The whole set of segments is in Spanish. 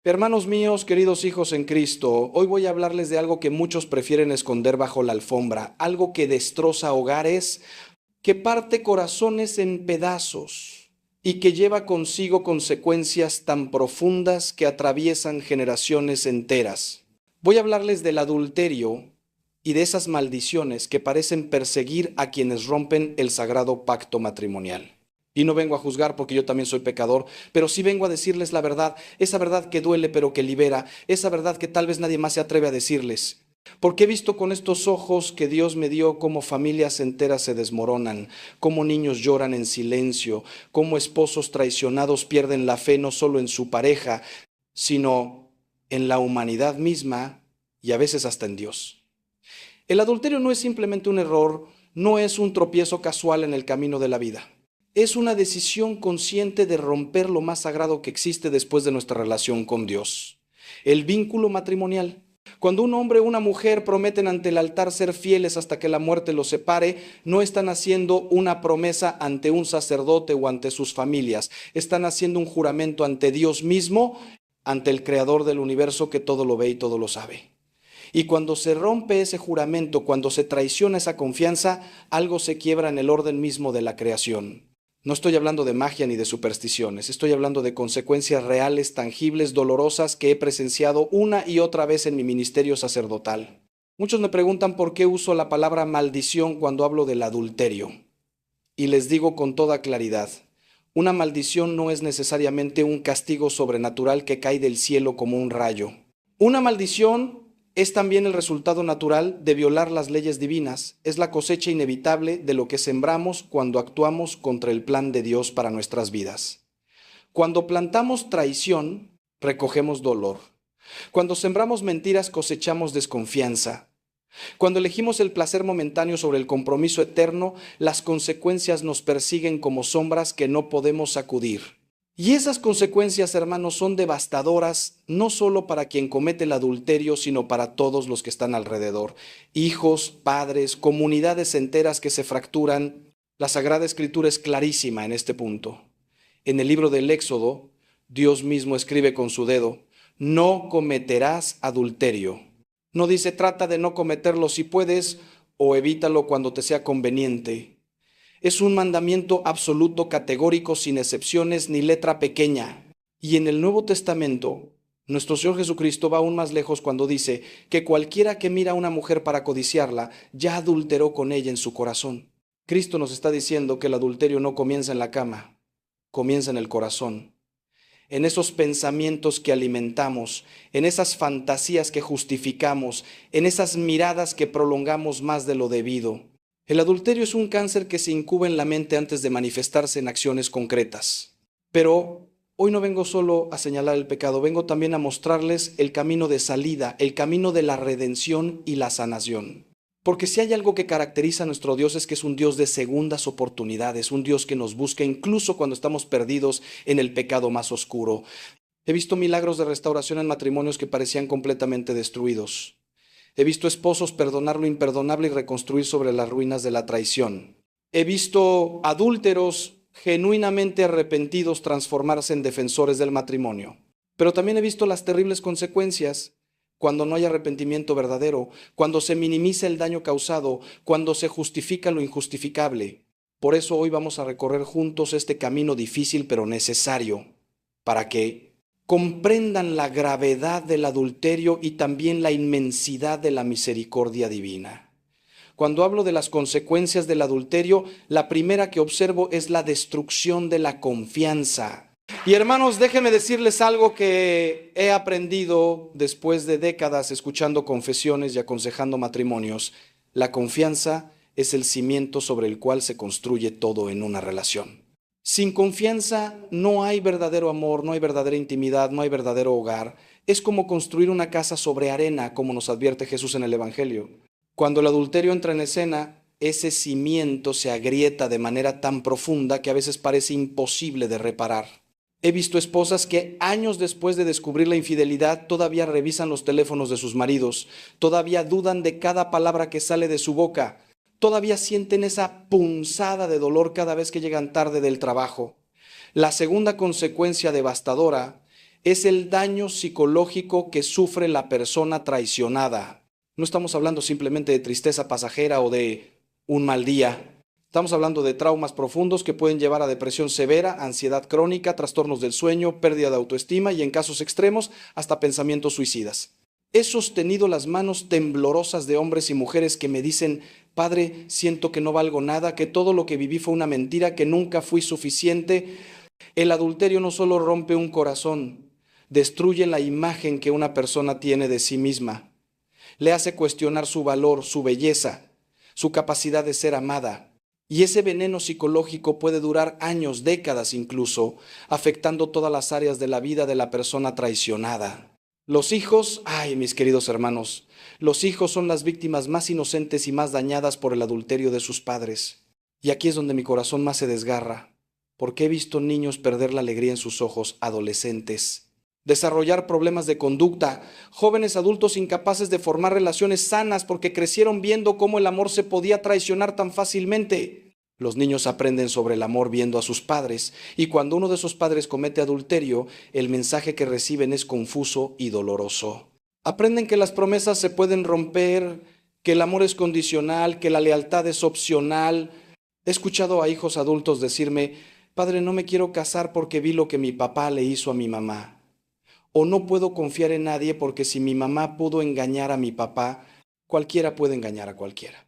Hermanos míos, queridos hijos en Cristo, hoy voy a hablarles de algo que muchos prefieren esconder bajo la alfombra, algo que destroza hogares, que parte corazones en pedazos y que lleva consigo consecuencias tan profundas que atraviesan generaciones enteras. Voy a hablarles del adulterio y de esas maldiciones que parecen perseguir a quienes rompen el sagrado pacto matrimonial. Y no vengo a juzgar porque yo también soy pecador, pero sí vengo a decirles la verdad, esa verdad que duele pero que libera, esa verdad que tal vez nadie más se atreve a decirles. Porque he visto con estos ojos que Dios me dio cómo familias enteras se desmoronan, cómo niños lloran en silencio, cómo esposos traicionados pierden la fe no solo en su pareja, sino en la humanidad misma y a veces hasta en Dios. El adulterio no es simplemente un error, no es un tropiezo casual en el camino de la vida. Es una decisión consciente de romper lo más sagrado que existe después de nuestra relación con Dios, el vínculo matrimonial. Cuando un hombre o una mujer prometen ante el altar ser fieles hasta que la muerte los separe, no están haciendo una promesa ante un sacerdote o ante sus familias, están haciendo un juramento ante Dios mismo, ante el Creador del universo que todo lo ve y todo lo sabe. Y cuando se rompe ese juramento, cuando se traiciona esa confianza, algo se quiebra en el orden mismo de la creación. No estoy hablando de magia ni de supersticiones, estoy hablando de consecuencias reales, tangibles, dolorosas que he presenciado una y otra vez en mi ministerio sacerdotal. Muchos me preguntan por qué uso la palabra maldición cuando hablo del adulterio. Y les digo con toda claridad, una maldición no es necesariamente un castigo sobrenatural que cae del cielo como un rayo. Una maldición es también el resultado natural de violar las leyes divinas, es la cosecha inevitable de lo que sembramos cuando actuamos contra el plan de Dios para nuestras vidas. Cuando plantamos traición, recogemos dolor. Cuando sembramos mentiras, cosechamos desconfianza. Cuando elegimos el placer momentáneo sobre el compromiso eterno, las consecuencias nos persiguen como sombras que no podemos sacudir. Y esas consecuencias, hermanos, son devastadoras, no solo para quien comete el adulterio, sino para todos los que están alrededor. Hijos, padres, comunidades enteras que se fracturan. La Sagrada Escritura es clarísima en este punto. En el libro del Éxodo, Dios mismo escribe con su dedo, no cometerás adulterio. No dice trata de no cometerlo si puedes o evítalo cuando te sea conveniente. Es un mandamiento absoluto, categórico, sin excepciones ni letra pequeña. Y en el Nuevo Testamento, nuestro Señor Jesucristo va aún más lejos cuando dice que cualquiera que mira a una mujer para codiciarla, ya adulteró con ella en su corazón. Cristo nos está diciendo que el adulterio no comienza en la cama, comienza en el corazón, en esos pensamientos que alimentamos, en esas fantasías que justificamos, en esas miradas que prolongamos más de lo debido. El adulterio es un cáncer que se incuba en la mente antes de manifestarse en acciones concretas. Pero hoy no vengo solo a señalar el pecado, vengo también a mostrarles el camino de salida, el camino de la redención y la sanación. Porque si hay algo que caracteriza a nuestro Dios es que es un Dios de segundas oportunidades, un Dios que nos busca incluso cuando estamos perdidos en el pecado más oscuro. He visto milagros de restauración en matrimonios que parecían completamente destruidos. He visto esposos perdonar lo imperdonable y reconstruir sobre las ruinas de la traición. He visto adúlteros genuinamente arrepentidos transformarse en defensores del matrimonio. Pero también he visto las terribles consecuencias cuando no hay arrepentimiento verdadero, cuando se minimiza el daño causado, cuando se justifica lo injustificable. Por eso hoy vamos a recorrer juntos este camino difícil pero necesario para que comprendan la gravedad del adulterio y también la inmensidad de la misericordia divina. Cuando hablo de las consecuencias del adulterio, la primera que observo es la destrucción de la confianza. Y hermanos, déjenme decirles algo que he aprendido después de décadas escuchando confesiones y aconsejando matrimonios. La confianza es el cimiento sobre el cual se construye todo en una relación. Sin confianza no hay verdadero amor, no hay verdadera intimidad, no hay verdadero hogar. Es como construir una casa sobre arena, como nos advierte Jesús en el Evangelio. Cuando el adulterio entra en escena, ese cimiento se agrieta de manera tan profunda que a veces parece imposible de reparar. He visto esposas que años después de descubrir la infidelidad todavía revisan los teléfonos de sus maridos, todavía dudan de cada palabra que sale de su boca, todavía sienten esa punzada de dolor cada vez que llegan tarde del trabajo. La segunda consecuencia devastadora es el daño psicológico que sufre la persona traicionada. No estamos hablando simplemente de tristeza pasajera o de un mal día. Estamos hablando de traumas profundos que pueden llevar a depresión severa, ansiedad crónica, trastornos del sueño, pérdida de autoestima y en casos extremos hasta pensamientos suicidas. He sostenido las manos temblorosas de hombres y mujeres que me dicen: Padre, siento que no valgo nada, que todo lo que viví fue una mentira, que nunca fui suficiente. El adulterio no solo rompe un corazón, destruye la imagen que una persona tiene de sí misma. Le hace cuestionar su valor, su belleza, su capacidad de ser amada. Y ese veneno psicológico puede durar años, décadas incluso, afectando todas las áreas de la vida de la persona traicionada. Los hijos, ay, mis queridos hermanos, los hijos son las víctimas más inocentes y más dañadas por el adulterio de sus padres. Y aquí es donde mi corazón más se desgarra, porque he visto niños perder la alegría en sus ojos, adolescentes, desarrollar problemas de conducta, jóvenes adultos incapaces de formar relaciones sanas porque crecieron viendo cómo el amor se podía traicionar tan fácilmente. Los niños aprenden sobre el amor viendo a sus padres, y cuando uno de esos padres comete adulterio, el mensaje que reciben es confuso y doloroso. Aprenden que las promesas se pueden romper, que el amor es condicional, que la lealtad es opcional. He escuchado a hijos adultos decirme: Padre, no me quiero casar porque vi lo que mi papá le hizo a mi mamá. O no puedo confiar en nadie porque si mi mamá pudo engañar a mi papá, cualquiera puede engañar a cualquiera.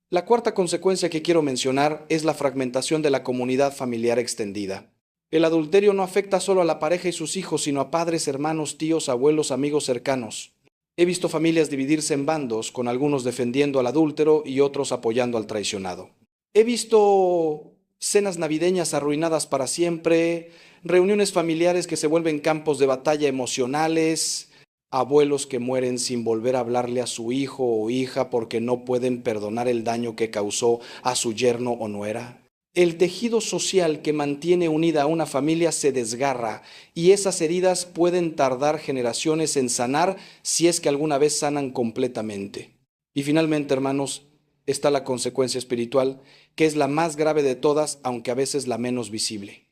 La cuarta consecuencia que quiero mencionar es la fragmentación de la comunidad familiar extendida. El adulterio no afecta solo a la pareja y sus hijos, sino a padres, hermanos, tíos, abuelos, amigos cercanos. He visto familias dividirse en bandos, con algunos defendiendo al adúltero y otros apoyando al traicionado. He visto cenas navideñas arruinadas para siempre, reuniones familiares que se vuelven campos de batalla emocionales, abuelos que mueren sin volver a hablarle a su hijo o hija porque no pueden perdonar el daño que causó a su yerno o nuera. El tejido social que mantiene unida a una familia se desgarra y esas heridas pueden tardar generaciones en sanar si es que alguna vez sanan completamente. Y finalmente, hermanos, está la consecuencia espiritual, que es la más grave de todas, aunque a veces la menos visible.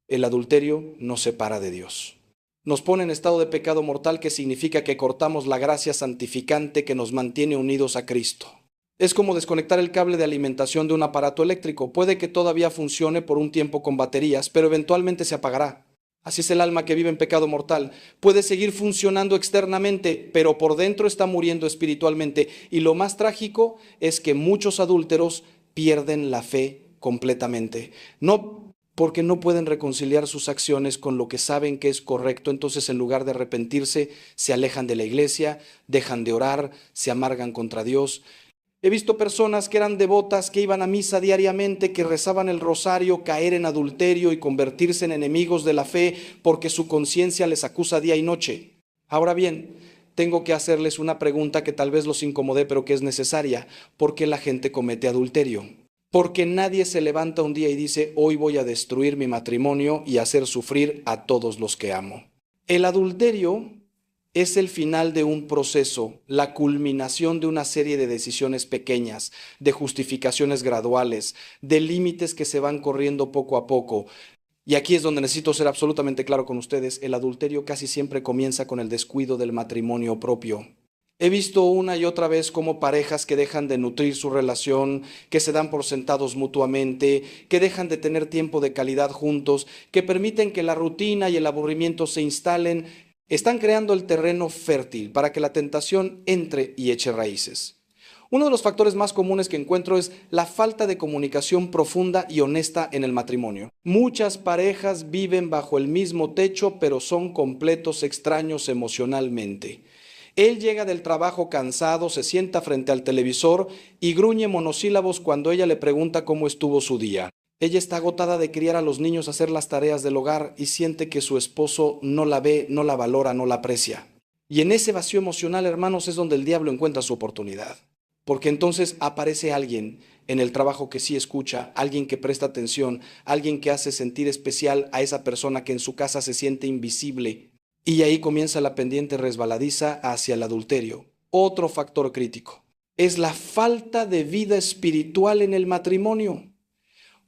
El adulterio nos separa de Dios. Nos pone en estado de pecado mortal, que significa que cortamos la gracia santificante que nos mantiene unidos a Cristo. Es como desconectar el cable de alimentación de un aparato eléctrico. Puede que todavía funcione por un tiempo con baterías, pero eventualmente se apagará. Así es el alma que vive en pecado mortal. Puede seguir funcionando externamente, pero por dentro está muriendo espiritualmente. Y lo más trágico es que muchos adúlteros pierden la fe completamente. No porque no pueden reconciliar sus acciones con lo que saben que es correcto, entonces en lugar de arrepentirse, se alejan de la iglesia, dejan de orar, se amargan contra Dios. He visto personas que eran devotas, que iban a misa diariamente, que rezaban el rosario, caer en adulterio y convertirse en enemigos de la fe porque su conciencia les acusa día y noche. Ahora bien, tengo que hacerles una pregunta que tal vez los incomode, pero que es necesaria. ¿Por qué la gente comete adulterio? Porque nadie se levanta un día y dice: hoy voy a destruir mi matrimonio y hacer sufrir a todos los que amo. El adulterio es el final de un proceso, la culminación de una serie de decisiones pequeñas, de justificaciones graduales, de límites que se van corriendo poco a poco. Y aquí es donde necesito ser absolutamente claro con ustedes: el adulterio casi siempre comienza con el descuido del matrimonio propio. He visto una y otra vez cómo parejas que dejan de nutrir su relación, que se dan por sentados mutuamente, que dejan de tener tiempo de calidad juntos, que permiten que la rutina y el aburrimiento se instalen, están creando el terreno fértil para que la tentación entre y eche raíces. Uno de los factores más comunes que encuentro es la falta de comunicación profunda y honesta en el matrimonio. Muchas parejas viven bajo el mismo techo, pero son completos extraños emocionalmente. Él llega del trabajo cansado, se sienta frente al televisor y gruñe monosílabos cuando ella le pregunta cómo estuvo su día. Ella está agotada de criar a los niños, hacer las tareas del hogar y siente que su esposo no la ve, no la valora, no la aprecia. Y en ese vacío emocional, hermanos, es donde el diablo encuentra su oportunidad. Porque entonces aparece alguien en el trabajo que sí escucha, alguien que presta atención, alguien que hace sentir especial a esa persona que en su casa se siente invisible. Y ahí comienza la pendiente resbaladiza hacia el adulterio. Otro factor crítico es la falta de vida espiritual en el matrimonio.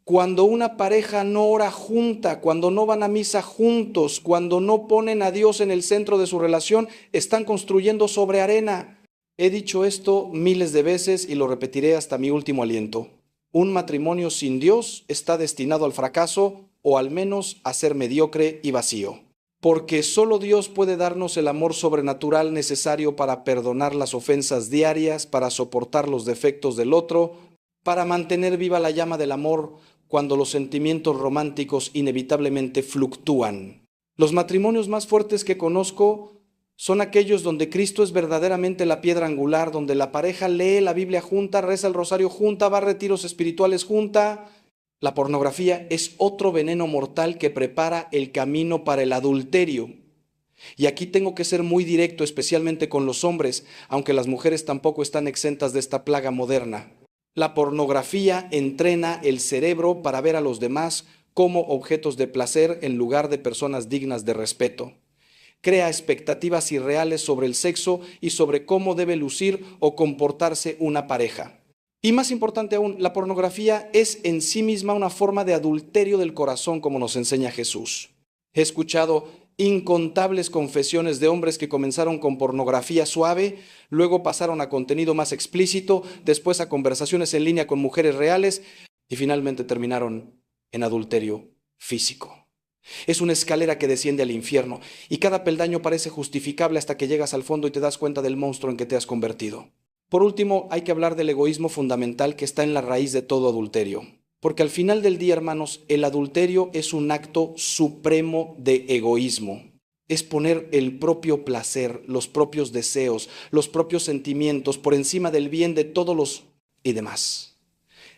Cuando una pareja no ora junta, cuando no van a misa juntos, cuando no ponen a Dios en el centro de su relación, están construyendo sobre arena. He dicho esto miles de veces y lo repetiré hasta mi último aliento. Un matrimonio sin Dios está destinado al fracaso o al menos a ser mediocre y vacío. Porque solo Dios puede darnos el amor sobrenatural necesario para perdonar las ofensas diarias, para soportar los defectos del otro, para mantener viva la llama del amor cuando los sentimientos románticos inevitablemente fluctúan. Los matrimonios más fuertes que conozco son aquellos donde Cristo es verdaderamente la piedra angular, donde la pareja lee la Biblia junta, reza el rosario junta, va a retiros espirituales junta. La pornografía es otro veneno mortal que prepara el camino para el adulterio. Y aquí tengo que ser muy directo, especialmente con los hombres, aunque las mujeres tampoco están exentas de esta plaga moderna. La pornografía entrena el cerebro para ver a los demás como objetos de placer en lugar de personas dignas de respeto. Crea expectativas irreales sobre el sexo y sobre cómo debe lucir o comportarse una pareja. Y más importante aún, la pornografía es en sí misma una forma de adulterio del corazón, como nos enseña Jesús. He escuchado incontables confesiones de hombres que comenzaron con pornografía suave, luego pasaron a contenido más explícito, después a conversaciones en línea con mujeres reales y finalmente terminaron en adulterio físico. Es una escalera que desciende al infierno y cada peldaño parece justificable hasta que llegas al fondo y te das cuenta del monstruo en que te has convertido. Por último, hay que hablar del egoísmo fundamental que está en la raíz de todo adulterio. Porque al final del día, hermanos, el adulterio es un acto supremo de egoísmo. Es poner el propio placer, los propios deseos, los propios sentimientos por encima del bien de todos los y demás.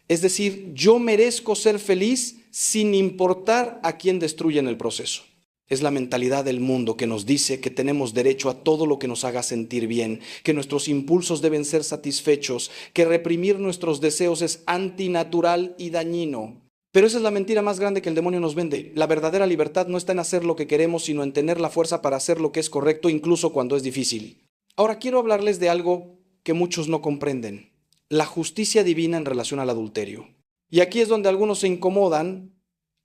Es decir, yo merezco ser feliz sin importar a quién destruya en el proceso. Es la mentalidad del mundo que nos dice que tenemos derecho a todo lo que nos haga sentir bien, que nuestros impulsos deben ser satisfechos, que reprimir nuestros deseos es antinatural y dañino. Pero esa es la mentira más grande que el demonio nos vende. La verdadera libertad no está en hacer lo que queremos, sino en tener la fuerza para hacer lo que es correcto, incluso cuando es difícil. Ahora quiero hablarles de algo que muchos no comprenden: la justicia divina en relación al adulterio. Y aquí es donde algunos se incomodan,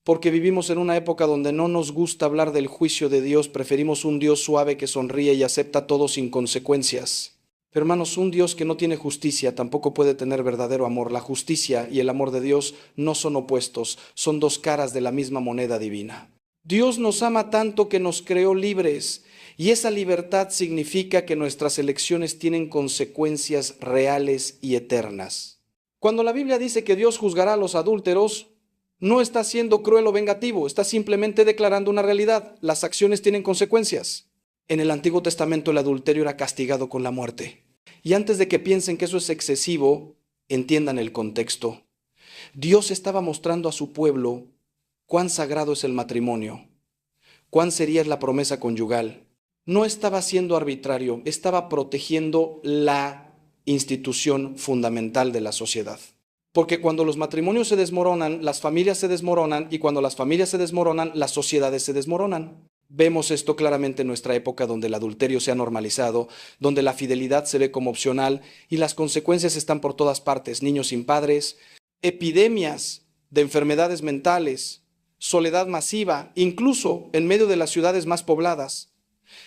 porque vivimos en una época donde no nos gusta hablar del juicio de Dios, preferimos un Dios suave que sonríe y acepta todo sin consecuencias. Pero hermanos, un Dios que no tiene justicia tampoco puede tener verdadero amor. La justicia y el amor de Dios no son opuestos, son dos caras de la misma moneda divina. Dios nos ama tanto que nos creó libres, y esa libertad significa que nuestras elecciones tienen consecuencias reales y eternas. Cuando la Biblia dice que Dios juzgará a los adúlteros, no está siendo cruel o vengativo, está simplemente declarando una realidad. Las acciones tienen consecuencias. En el Antiguo Testamento el adulterio era castigado con la muerte. Y antes de que piensen que eso es excesivo, entiendan el contexto. Dios estaba mostrando a su pueblo cuán sagrado es el matrimonio, cuán seria es la promesa conyugal. No estaba siendo arbitrario, estaba protegiendo la institución fundamental de la sociedad. Porque cuando los matrimonios se desmoronan, las familias se desmoronan, y cuando las familias se desmoronan, las sociedades se desmoronan. Vemos esto claramente en nuestra época, donde el adulterio se ha normalizado, donde la fidelidad se ve como opcional y las consecuencias están por todas partes: niños sin padres, epidemias de enfermedades mentales, soledad masiva, incluso en medio de las ciudades más pobladas.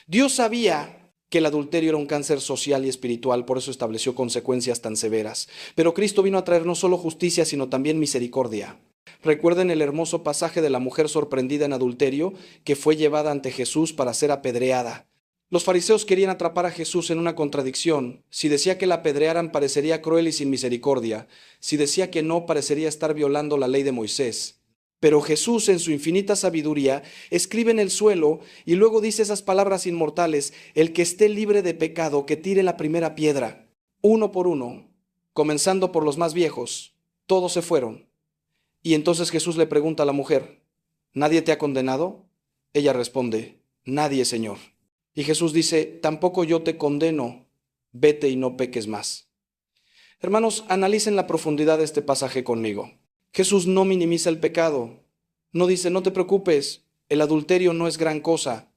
Dios sabía que el adulterio era un cáncer social y espiritual, por eso estableció consecuencias tan severas. Pero Cristo vino a traer no solo justicia, sino también misericordia. Recuerden el hermoso pasaje de la mujer sorprendida en adulterio, que fue llevada ante Jesús para ser apedreada. Los fariseos querían atrapar a Jesús en una contradicción. Si decía que la apedrearan, parecería cruel y sin misericordia. Si decía que no, parecería estar violando la ley de Moisés. Pero Jesús, en su infinita sabiduría, escribe en el suelo y luego dice esas palabras inmortales: el que esté libre de pecado, que tire la primera piedra. Uno por uno, comenzando por los más viejos, todos se fueron. Y entonces Jesús le pregunta a la mujer: ¿nadie te ha condenado? Ella responde: nadie, Señor. Y Jesús dice: tampoco yo te condeno, vete y no peques más. Hermanos, analicen la profundidad de este pasaje conmigo. Jesús no minimiza el pecado, no dice: no te preocupes, el adulterio no es gran cosa.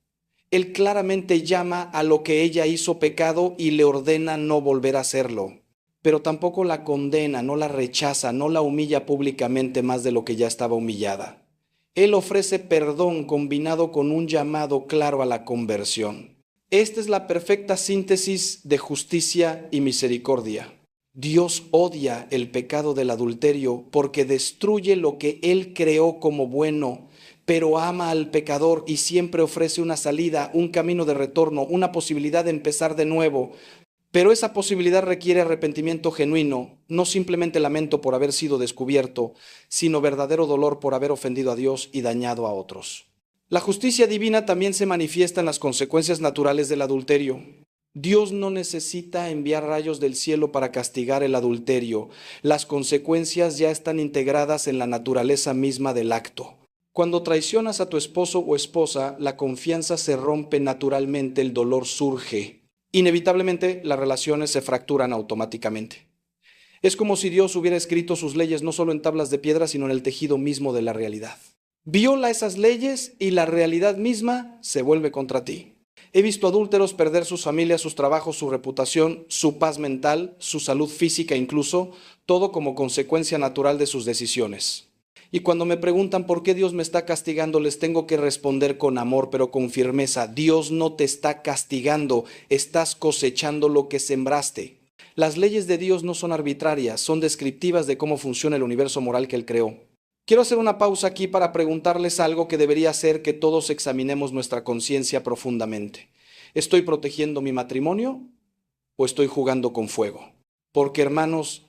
Él claramente llama a lo que ella hizo pecado y le ordena no volver a hacerlo. pero tampoco la condena, no la rechaza, no la humilla públicamente más de lo que ya estaba humillada. Él ofrece perdón combinado con un llamado claro a la conversión. Esta es la perfecta síntesis de justicia y misericordia. Dios odia el pecado del adulterio porque destruye lo que Él creó como bueno, pero ama al pecador y siempre ofrece una salida, un camino de retorno, una posibilidad de empezar de nuevo. Pero esa posibilidad requiere arrepentimiento genuino, no simplemente lamento por haber sido descubierto, sino verdadero dolor por haber ofendido a Dios y dañado a otros. La justicia divina también se manifiesta en las consecuencias naturales del adulterio. Dios no necesita enviar rayos del cielo para castigar el adulterio. Las consecuencias ya están integradas en la naturaleza misma del acto. Cuando traicionas a tu esposo o esposa, la confianza se rompe naturalmente, el dolor surge. Inevitablemente, las relaciones se fracturan automáticamente. Es como si Dios hubiera escrito sus leyes no solo en tablas de piedra, sino en el tejido mismo de la realidad. Viola esas leyes y la realidad misma se vuelve contra ti. He visto adúlteros perder sus familias, sus trabajos, su reputación, su paz mental, su salud física incluso, todo como consecuencia natural de sus decisiones. Y cuando me preguntan por qué Dios me está castigando, les tengo que responder con amor, pero con firmeza. Dios no te está castigando, estás cosechando lo que sembraste. Las leyes de Dios no son arbitrarias, son descriptivas de cómo funciona el universo moral que Él creó. Quiero hacer una pausa aquí para preguntarles algo que debería hacer que todos examinemos nuestra conciencia profundamente. ¿Estoy protegiendo mi matrimonio o estoy jugando con fuego? Porque, hermanos,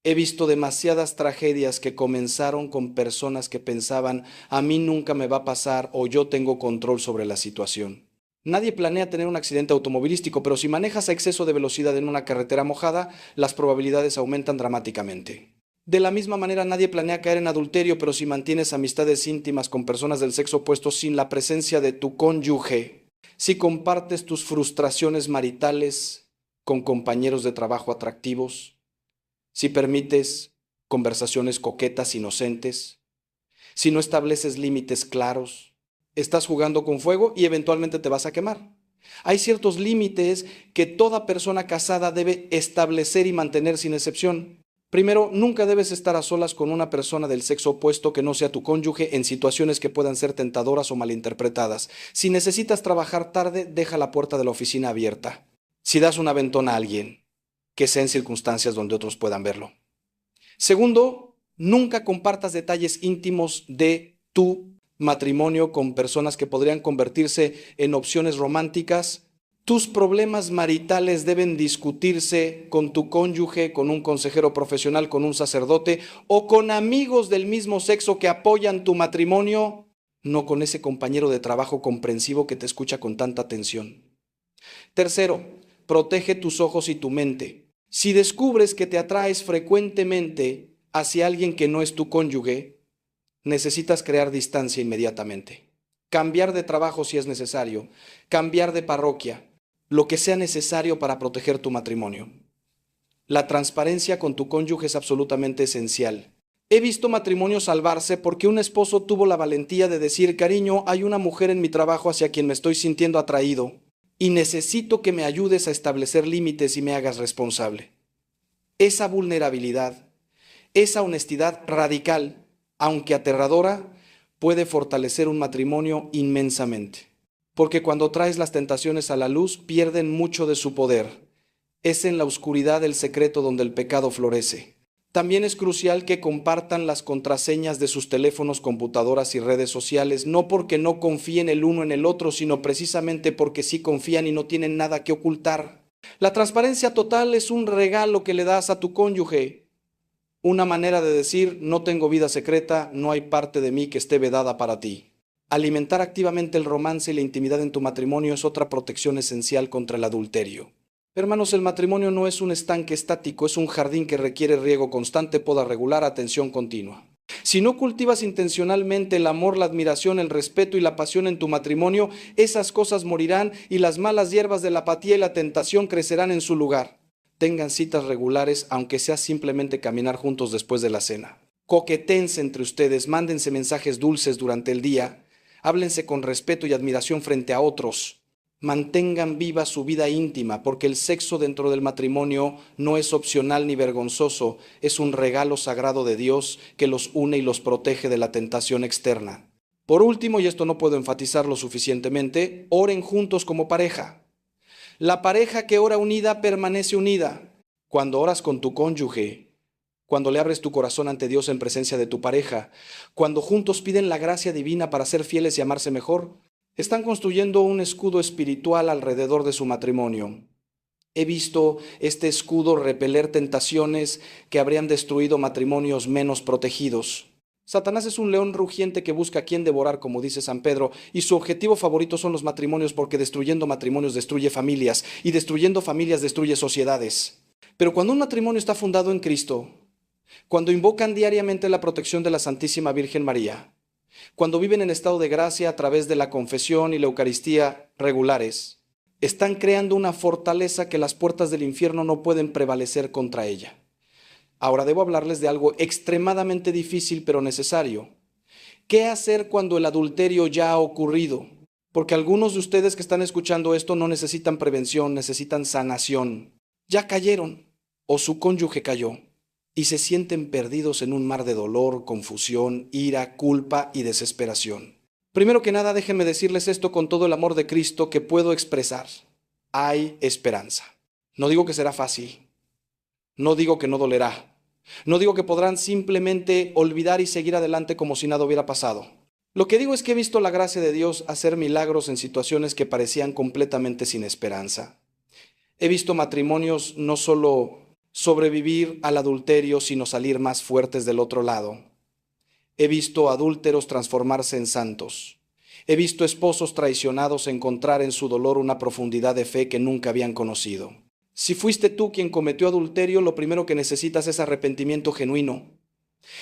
he visto demasiadas tragedias que comenzaron con personas que pensaban, a mí nunca me va a pasar o yo tengo control sobre la situación. Nadie planea tener un accidente automovilístico, pero si manejas a exceso de velocidad en una carretera mojada, las probabilidades aumentan dramáticamente. De la misma manera, nadie planea caer en adulterio, pero si mantienes amistades íntimas con personas del sexo opuesto sin la presencia de tu cónyuge, si compartes tus frustraciones maritales con compañeros de trabajo atractivos, si permites conversaciones coquetas, inocentes, si no estableces límites claros, estás jugando con fuego y eventualmente te vas a quemar. Hay ciertos límites que toda persona casada debe establecer y mantener sin excepción. Primero, nunca debes estar a solas con una persona del sexo opuesto que no sea tu cónyuge en situaciones que puedan ser tentadoras o malinterpretadas. Si necesitas trabajar tarde, deja la puerta de la oficina abierta. Si das un aventón a alguien, que sea en circunstancias donde otros puedan verlo. Segundo, nunca compartas detalles íntimos de tu matrimonio con personas que podrían convertirse en opciones románticas. Tus problemas maritales deben discutirse con tu cónyuge, con un consejero profesional, con un sacerdote o con amigos del mismo sexo que apoyan tu matrimonio, no con ese compañero de trabajo comprensivo que te escucha con tanta atención. Tercero, protege tus ojos y tu mente. Si descubres que te atraes frecuentemente hacia alguien que no es tu cónyuge, necesitas crear distancia inmediatamente. Cambiar de trabajo si es necesario, cambiar de parroquia, lo que sea necesario para proteger tu matrimonio. La transparencia con tu cónyuge es absolutamente esencial. He visto matrimonios salvarse porque un esposo tuvo la valentía de decir, cariño, hay una mujer en mi trabajo hacia quien me estoy sintiendo atraído y necesito que me ayudes a establecer límites y me hagas responsable. Esa vulnerabilidad, esa honestidad radical, aunque aterradora, puede fortalecer un matrimonio inmensamente. Porque cuando traes las tentaciones a la luz, pierden mucho de su poder. Es en la oscuridad del secreto donde el pecado florece. También es crucial que compartan las contraseñas de sus teléfonos, computadoras y redes sociales, no porque no confíen el uno en el otro, sino precisamente porque sí confían y no tienen nada que ocultar. La transparencia total es un regalo que le das a tu cónyuge. Una manera de decir, no tengo vida secreta, no hay parte de mí que esté vedada para ti. Alimentar activamente el romance y la intimidad en tu matrimonio es otra protección esencial contra el adulterio. Hermanos, el matrimonio no es un estanque estático, es un jardín que requiere riego constante, poda regular, atención continua. Si no cultivas intencionalmente el amor, la admiración, el respeto y la pasión en tu matrimonio, esas cosas morirán y las malas hierbas de la apatía y la tentación crecerán en su lugar. Tengan citas regulares, aunque sea simplemente caminar juntos después de la cena. Coquetense entre ustedes, mándense mensajes dulces durante el día, háblense con respeto y admiración frente a otros. Mantengan viva su vida íntima, porque el sexo dentro del matrimonio no es opcional ni vergonzoso, es un regalo sagrado de Dios que los une y los protege de la tentación externa. Por último, y esto no puedo enfatizarlo suficientemente, oren juntos como pareja. La pareja que ora unida permanece unida. Cuando oras con tu cónyuge, cuando le abres tu corazón ante Dios en presencia de tu pareja, cuando juntos piden la gracia divina para ser fieles y amarse mejor, están construyendo un escudo espiritual alrededor de su matrimonio. He visto este escudo repeler tentaciones que habrían destruido matrimonios menos protegidos. Satanás es un león rugiente que busca a quien devorar, como dice San Pedro, y su objetivo favorito son los matrimonios porque destruyendo matrimonios destruye familias y destruyendo familias destruye sociedades. Pero cuando un matrimonio está fundado en Cristo, cuando invocan diariamente la protección de la Santísima Virgen María, cuando viven en estado de gracia a través de la confesión y la Eucaristía regulares, están creando una fortaleza que las puertas del infierno no pueden prevalecer contra ella. Ahora debo hablarles de algo extremadamente difícil pero necesario. ¿Qué hacer cuando el adulterio ya ha ocurrido? Porque algunos de ustedes que están escuchando esto no necesitan prevención, necesitan sanación. Ya cayeron o su cónyuge cayó y se sienten perdidos en un mar de dolor, confusión, ira, culpa y desesperación. Primero que nada, déjenme decirles esto con todo el amor de Cristo que puedo expresar. Hay esperanza. No digo que será fácil. No digo que no dolerá. No digo que podrán simplemente olvidar y seguir adelante como si nada hubiera pasado. Lo que digo es que he visto la gracia de Dios hacer milagros en situaciones que parecían completamente sin esperanza. He visto matrimonios no solo sobrevivir al adulterio, sino salir más fuertes del otro lado. He visto adúlteros transformarse en santos. He visto esposos traicionados encontrar en su dolor una profundidad de fe que nunca habían conocido. Si fuiste tú quien cometió adulterio, lo primero que necesitas es arrepentimiento genuino.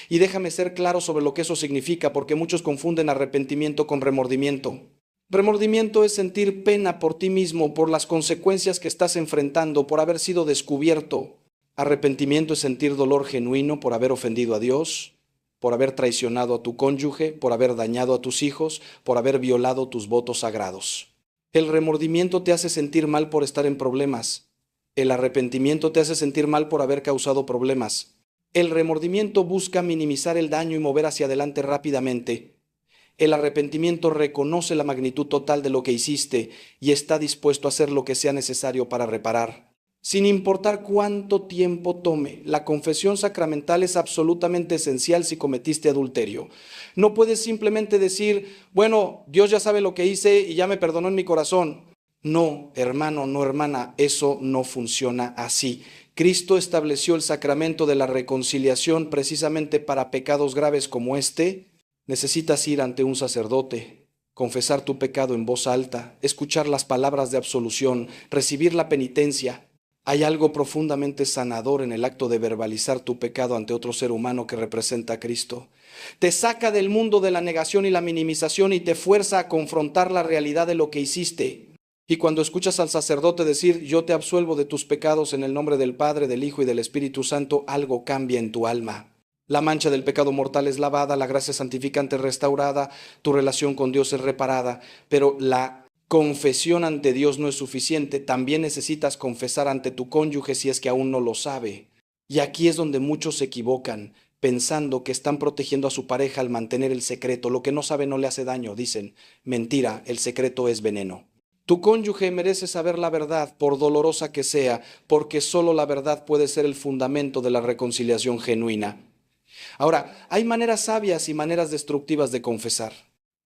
Y déjame ser claro sobre lo que eso significa, porque muchos confunden arrepentimiento con remordimiento. Remordimiento es sentir pena por ti mismo, por las consecuencias que estás enfrentando, por haber sido descubierto. Arrepentimiento es sentir dolor genuino por haber ofendido a Dios, por haber traicionado a tu cónyuge, por haber dañado a tus hijos, por haber violado tus votos sagrados. El remordimiento te hace sentir mal por estar en problemas. El arrepentimiento te hace sentir mal por haber causado problemas. El remordimiento busca minimizar el daño y mover hacia adelante rápidamente. El arrepentimiento reconoce la magnitud total de lo que hiciste y está dispuesto a hacer lo que sea necesario para reparar. Sin importar cuánto tiempo tome, la confesión sacramental es absolutamente esencial si cometiste adulterio. No puedes simplemente decir, bueno, Dios ya sabe lo que hice y ya me perdonó en mi corazón. No, hermano, no, hermana, eso no funciona así. Cristo estableció el sacramento de la reconciliación precisamente para pecados graves como este. Necesitas ir ante un sacerdote, confesar tu pecado en voz alta, escuchar las palabras de absolución, recibir la penitencia. Hay algo profundamente sanador en el acto de verbalizar tu pecado ante otro ser humano que representa a Cristo. Te saca del mundo de la negación y la minimización y te fuerza a confrontar la realidad de lo que hiciste. Y cuando escuchas al sacerdote decir, yo te absuelvo de tus pecados en el nombre del Padre, del Hijo y del Espíritu Santo, algo cambia en tu alma. La mancha del pecado mortal es lavada, la gracia santificante es restaurada, tu relación con Dios es reparada, pero la confesión ante Dios no es suficiente, también necesitas confesar ante tu cónyuge si es que aún no lo sabe. Y aquí es donde muchos se equivocan, pensando que están protegiendo a su pareja al mantener el secreto. Lo que no sabe no le hace daño, dicen. Mentira, el secreto es veneno. Tu cónyuge merece saber la verdad, por dolorosa que sea, porque solo la verdad puede ser el fundamento de la reconciliación genuina. Ahora, hay maneras sabias y maneras destructivas de confesar.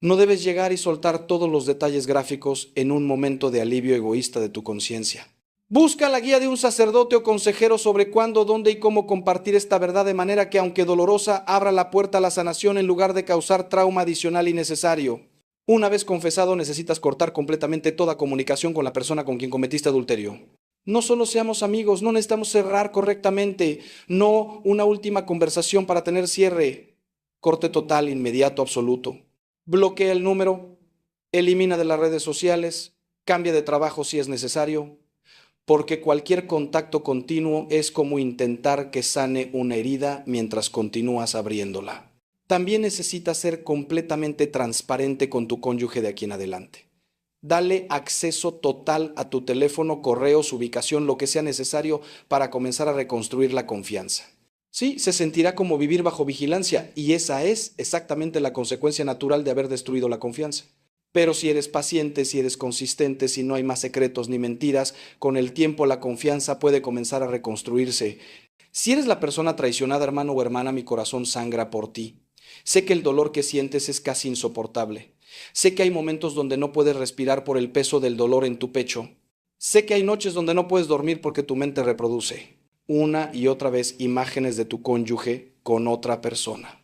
No debes llegar y soltar todos los detalles gráficos en un momento de alivio egoísta de tu conciencia. Busca la guía de un sacerdote o consejero sobre cuándo, dónde y cómo compartir esta verdad de manera que, aunque dolorosa, abra la puerta a la sanación en lugar de causar trauma adicional innecesario. Una vez confesado, necesitas cortar completamente toda comunicación con la persona con quien cometiste adulterio. No solo seamos amigos, no necesitamos cerrar correctamente, no una última conversación para tener cierre. Corte total, inmediato, absoluto. Bloquea el número, elimina de las redes sociales, cambia de trabajo si es necesario, porque cualquier contacto continuo es como intentar que sane una herida mientras continúas abriéndola. También necesitas ser completamente transparente con tu cónyuge de aquí en adelante. Dale acceso total a tu teléfono, correos, ubicación, lo que sea necesario para comenzar a reconstruir la confianza. Sí, se sentirá como vivir bajo vigilancia y esa es exactamente la consecuencia natural de haber destruido la confianza. Pero si eres paciente, si eres consistente, si no hay más secretos ni mentiras, con el tiempo la confianza puede comenzar a reconstruirse. Si eres la persona traicionada, hermano o hermana, mi corazón sangra por ti. Sé que el dolor que sientes es casi insoportable. Sé que hay momentos donde no puedes respirar por el peso del dolor en tu pecho. Sé que hay noches donde no puedes dormir porque tu mente reproduce una y otra vez imágenes de tu cónyuge con otra persona.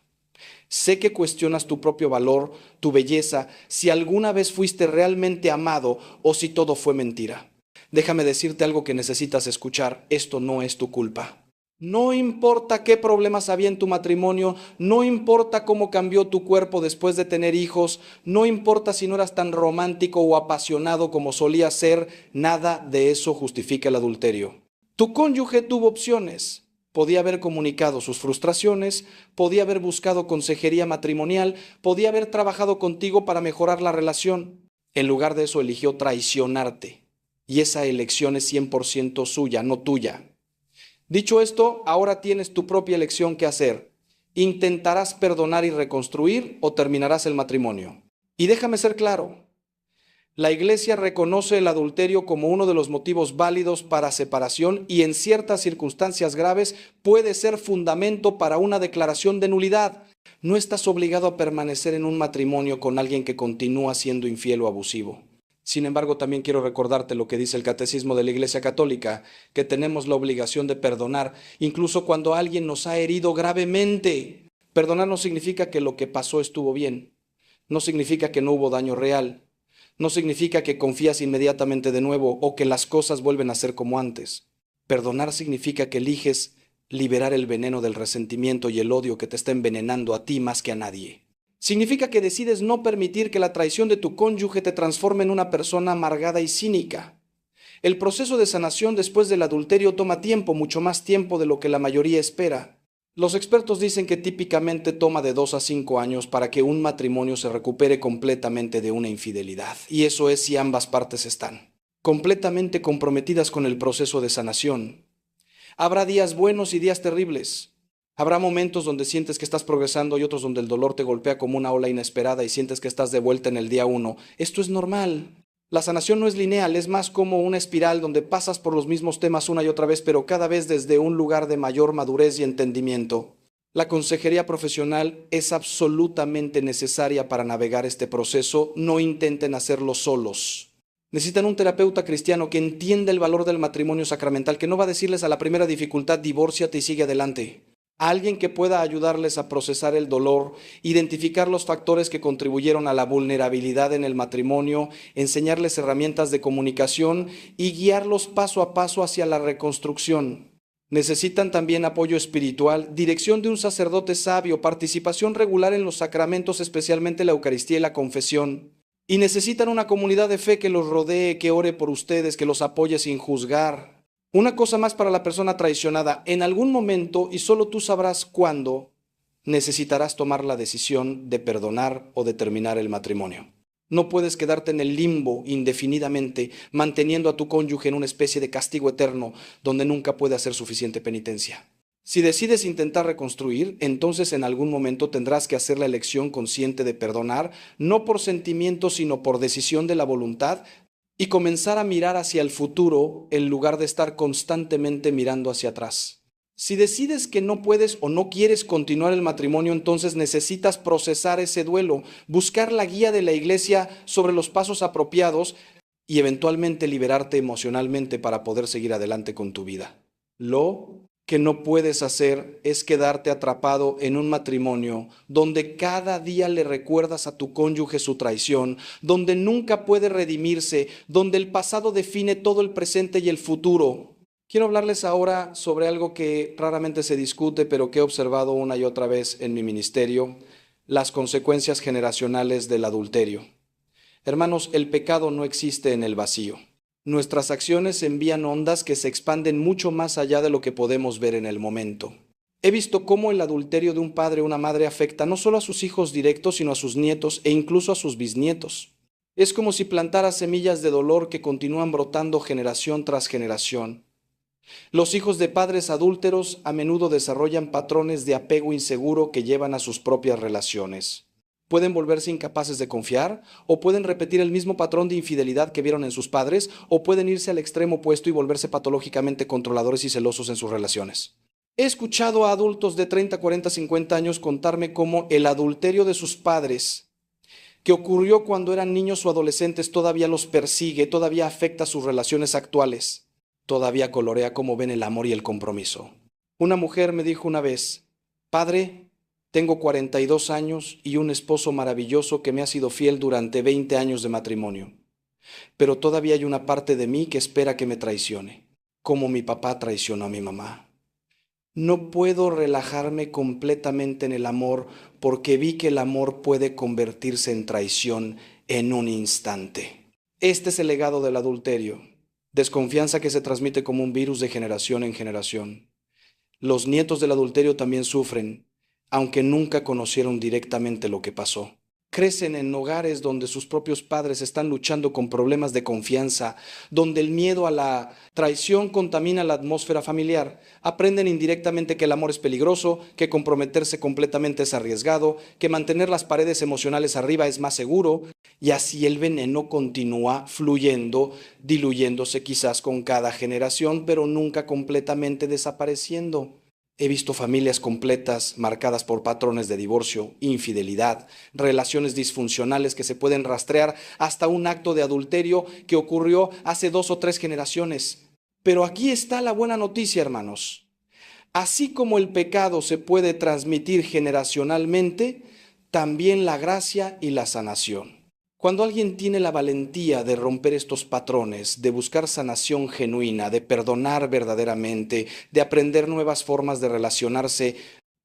Sé que cuestionas tu propio valor, tu belleza, si alguna vez fuiste realmente amado o si todo fue mentira. Déjame decirte algo que necesitas escuchar, esto no es tu culpa. No importa qué problemas había en tu matrimonio, no importa cómo cambió tu cuerpo después de tener hijos, no importa si no eras tan romántico o apasionado como solías ser, nada de eso justifica el adulterio. Tu cónyuge tuvo opciones. Podía haber comunicado sus frustraciones, podía haber buscado consejería matrimonial, podía haber trabajado contigo para mejorar la relación. En lugar de eso eligió traicionarte. Y esa elección es 100% suya, no tuya. Dicho esto, ahora tienes tu propia elección que hacer. ¿Intentarás perdonar y reconstruir o terminarás el matrimonio? Y déjame ser claro, la Iglesia reconoce el adulterio como uno de los motivos válidos para separación y en ciertas circunstancias graves puede ser fundamento para una declaración de nulidad. No estás obligado a permanecer en un matrimonio con alguien que continúa siendo infiel o abusivo. Sin embargo, también quiero recordarte lo que dice el Catecismo de la Iglesia Católica, que tenemos la obligación de perdonar, incluso cuando alguien nos ha herido gravemente. Perdonar no significa que lo que pasó estuvo bien, no significa que no hubo daño real, no significa que confías inmediatamente de nuevo o que las cosas vuelven a ser como antes. Perdonar significa que eliges liberar el veneno del resentimiento y el odio que te está envenenando a ti más que a nadie. Significa que decides no permitir que la traición de tu cónyuge te transforme en una persona amargada y cínica. El proceso de sanación después del adulterio toma tiempo, mucho más tiempo de lo que la mayoría espera. Los expertos dicen que típicamente toma de 2 a 5 años para que un matrimonio se recupere completamente de una infidelidad. Y eso es si ambas partes están completamente comprometidas con el proceso de sanación. Habrá días buenos y días terribles. Habrá momentos donde sientes que estás progresando y otros donde el dolor te golpea como una ola inesperada y sientes que estás de vuelta en el día 1. Esto es normal. La sanación no es lineal, es más como una espiral donde pasas por los mismos temas una y otra vez, pero cada vez desde un lugar de mayor madurez y entendimiento. La consejería profesional es absolutamente necesaria para navegar este proceso. No intenten hacerlo solos. Necesitan un terapeuta cristiano que entienda el valor del matrimonio sacramental, que no va a decirles a la primera dificultad, divórciate y sigue adelante. Alguien que pueda ayudarles a procesar el dolor, identificar los factores que contribuyeron a la vulnerabilidad en el matrimonio, enseñarles herramientas de comunicación y guiarlos paso a paso hacia la reconstrucción. Necesitan también apoyo espiritual, dirección de un sacerdote sabio, participación regular en los sacramentos, especialmente la Eucaristía y la confesión. Y necesitan una comunidad de fe que los rodee, que ore por ustedes, que los apoye sin juzgar. Una cosa más para la persona traicionada, en algún momento, y solo tú sabrás cuándo, necesitarás tomar la decisión de perdonar o de terminar el matrimonio. No puedes quedarte en el limbo indefinidamente, manteniendo a tu cónyuge en una especie de castigo eterno, donde nunca puede hacer suficiente penitencia. Si decides intentar reconstruir, entonces en algún momento tendrás que hacer la elección consciente de perdonar, no por sentimiento, sino por decisión de la voluntad, y comenzar a mirar hacia el futuro en lugar de estar constantemente mirando hacia atrás. Si decides que no puedes o no quieres continuar el matrimonio, entonces necesitas procesar ese duelo, buscar la guía de la iglesia sobre los pasos apropiados y eventualmente liberarte emocionalmente para poder seguir adelante con tu vida. Lo que no puedes hacer es quedarte atrapado en un matrimonio donde cada día le recuerdas a tu cónyuge su traición, donde nunca puede redimirse, donde el pasado define todo el presente y el futuro. Quiero hablarles ahora sobre algo que raramente se discute, pero que he observado una y otra vez en mi ministerio, las consecuencias generacionales del adulterio. Hermanos, el pecado no existe en el vacío. Nuestras acciones envían ondas que se expanden mucho más allá de lo que podemos ver en el momento. He visto cómo el adulterio de un padre o una madre afecta no solo a sus hijos directos, sino a sus nietos e incluso a sus bisnietos. Es como si plantara semillas de dolor que continúan brotando generación tras generación. Los hijos de padres adúlteros a menudo desarrollan patrones de apego inseguro que llevan a sus propias relaciones. Pueden volverse incapaces de confiar, o pueden repetir el mismo patrón de infidelidad que vieron en sus padres, o pueden irse al extremo opuesto y volverse patológicamente controladores y celosos en sus relaciones. He escuchado a adultos de 30, 40, 50 años contarme cómo el adulterio de sus padres, que ocurrió cuando eran niños o adolescentes, todavía los persigue, todavía afecta sus relaciones actuales, todavía colorea cómo ven el amor y el compromiso. Una mujer me dijo una vez: Padre, tengo 42 años y un esposo maravilloso que me ha sido fiel durante 20 años de matrimonio, pero todavía hay una parte de mí que espera que me traicione, como mi papá traicionó a mi mamá. No puedo relajarme completamente en el amor porque vi que el amor puede convertirse en traición en un instante. Este es el legado del adulterio, desconfianza que se transmite como un virus de generación en generación. Los nietos del adulterio también sufren, aunque nunca conocieron directamente lo que pasó. Crecen en hogares donde sus propios padres están luchando con problemas de confianza, donde el miedo a la traición contamina la atmósfera familiar. Aprenden indirectamente que el amor es peligroso, que comprometerse completamente es arriesgado, que mantener las paredes emocionales arriba es más seguro, y así el veneno continúa fluyendo, diluyéndose quizás con cada generación, pero nunca completamente desapareciendo. He visto familias completas marcadas por patrones de divorcio, infidelidad, relaciones disfuncionales que se pueden rastrear hasta un acto de adulterio que ocurrió hace 2 o 3 generaciones. Pero aquí está la buena noticia, hermanos. Así como el pecado se puede transmitir generacionalmente, también la gracia y la sanación. Cuando alguien tiene la valentía de romper estos patrones, de buscar sanación genuina, de perdonar verdaderamente, de aprender nuevas formas de relacionarse,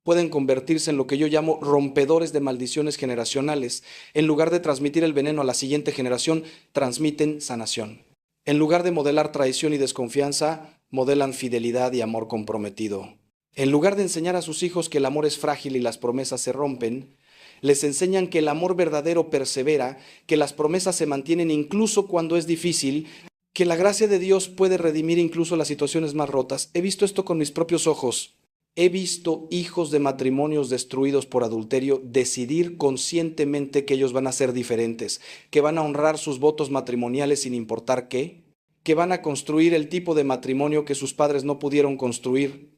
pueden convertirse en lo que yo llamo rompedores de maldiciones generacionales. En lugar de transmitir el veneno a la siguiente generación, transmiten sanación. En lugar de modelar traición y desconfianza, modelan fidelidad y amor comprometido. En lugar de enseñar a sus hijos que el amor es frágil y las promesas se rompen, les enseñan que el amor verdadero persevera, que las promesas se mantienen incluso cuando es difícil, que la gracia de Dios puede redimir incluso las situaciones más rotas. He visto esto con mis propios ojos. He visto hijos de matrimonios destruidos por adulterio decidir conscientemente que ellos van a ser diferentes, que van a honrar sus votos matrimoniales sin importar qué, que van a construir el tipo de matrimonio que sus padres no pudieron construir.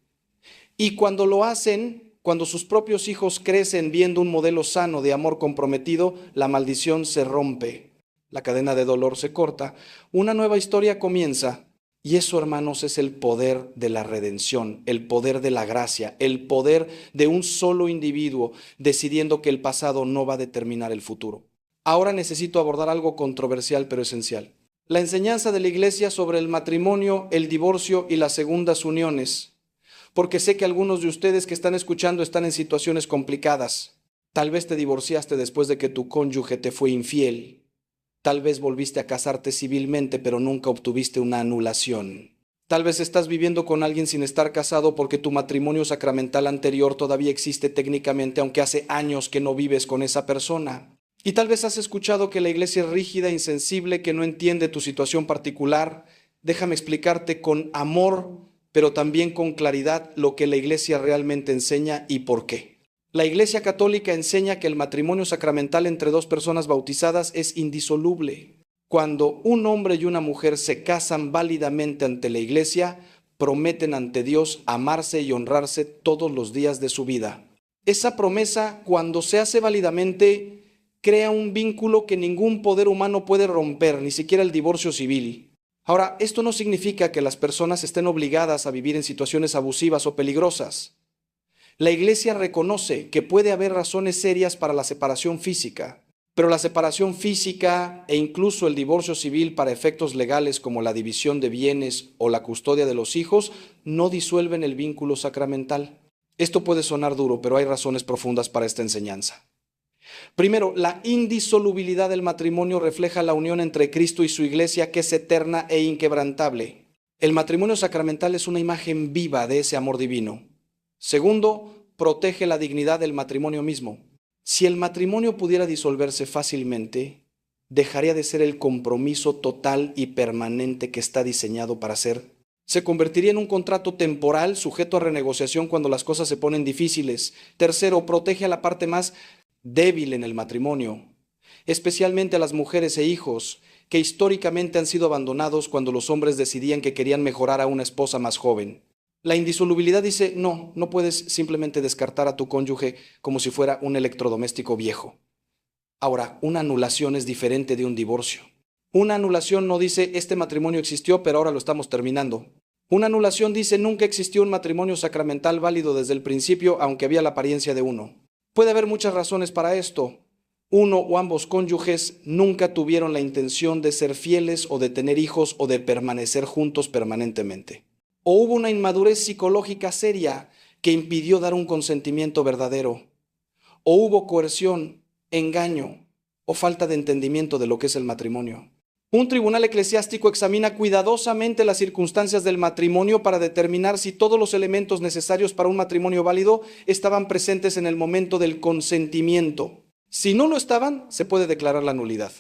Y cuando lo hacen, cuando sus propios hijos crecen viendo un modelo sano de amor comprometido, la maldición se rompe, la cadena de dolor se corta, una nueva historia comienza. Y eso, hermanos, es el poder de la redención, el poder de la gracia, el poder de un solo individuo decidiendo que el pasado no va a determinar el futuro. Ahora necesito abordar algo controversial pero esencial. La enseñanza de la Iglesia sobre el matrimonio, el divorcio y las segundas uniones. Porque sé que algunos de ustedes que están escuchando están en situaciones complicadas. Tal vez te divorciaste después de que tu cónyuge te fue infiel. Tal vez volviste a casarte civilmente, pero nunca obtuviste una anulación. Tal vez estás viviendo con alguien sin estar casado porque tu matrimonio sacramental anterior todavía existe técnicamente, aunque hace años que no vives con esa persona. Y tal vez has escuchado que la iglesia es rígida, insensible, que no entiende tu situación particular. Déjame explicarte con amor, pero también con claridad lo que la iglesia realmente enseña y por qué. La Iglesia Católica enseña que el matrimonio sacramental entre dos personas bautizadas es indisoluble. Cuando un hombre y una mujer se casan válidamente ante la Iglesia, prometen ante Dios amarse y honrarse todos los días de su vida. Esa promesa, cuando se hace válidamente, crea un vínculo que ningún poder humano puede romper, ni siquiera el divorcio civil. Ahora, esto no significa que las personas estén obligadas a vivir en situaciones abusivas o peligrosas. La Iglesia reconoce que puede haber razones serias para la separación física, pero la separación física e incluso el divorcio civil para efectos legales como la división de bienes o la custodia de los hijos no disuelven el vínculo sacramental. Esto puede sonar duro, pero hay razones profundas para esta enseñanza. Primero, la indisolubilidad del matrimonio refleja la unión entre Cristo y su Iglesia, que es eterna e inquebrantable. El matrimonio sacramental es una imagen viva de ese amor divino. Segundo, protege la dignidad del matrimonio mismo. Si el matrimonio pudiera disolverse fácilmente, dejaría de ser el compromiso total y permanente que está diseñado para ser. Se convertiría en un contrato temporal sujeto a renegociación cuando las cosas se ponen difíciles. Tercero, protege a la parte más débil en el matrimonio, especialmente a las mujeres e hijos que históricamente han sido abandonados cuando los hombres decidían que querían mejorar a una esposa más joven. La indisolubilidad dice, no, no puedes simplemente descartar a tu cónyuge como si fuera un electrodoméstico viejo. Ahora, una anulación es diferente de un divorcio. Una anulación no dice, este matrimonio existió, pero ahora lo estamos terminando. Una anulación dice, nunca existió un matrimonio sacramental válido desde el principio, aunque había la apariencia de uno. Puede haber muchas razones para esto. Uno o ambos cónyuges nunca tuvieron la intención de ser fieles o de tener hijos o de permanecer juntos permanentemente. O hubo una inmadurez psicológica seria que impidió dar un consentimiento verdadero. O hubo coerción, engaño o falta de entendimiento de lo que es el matrimonio. Un tribunal eclesiástico examina cuidadosamente las circunstancias del matrimonio para determinar si todos los elementos necesarios para un matrimonio válido estaban presentes en el momento del consentimiento. Si no lo estaban, se puede declarar la nulidad.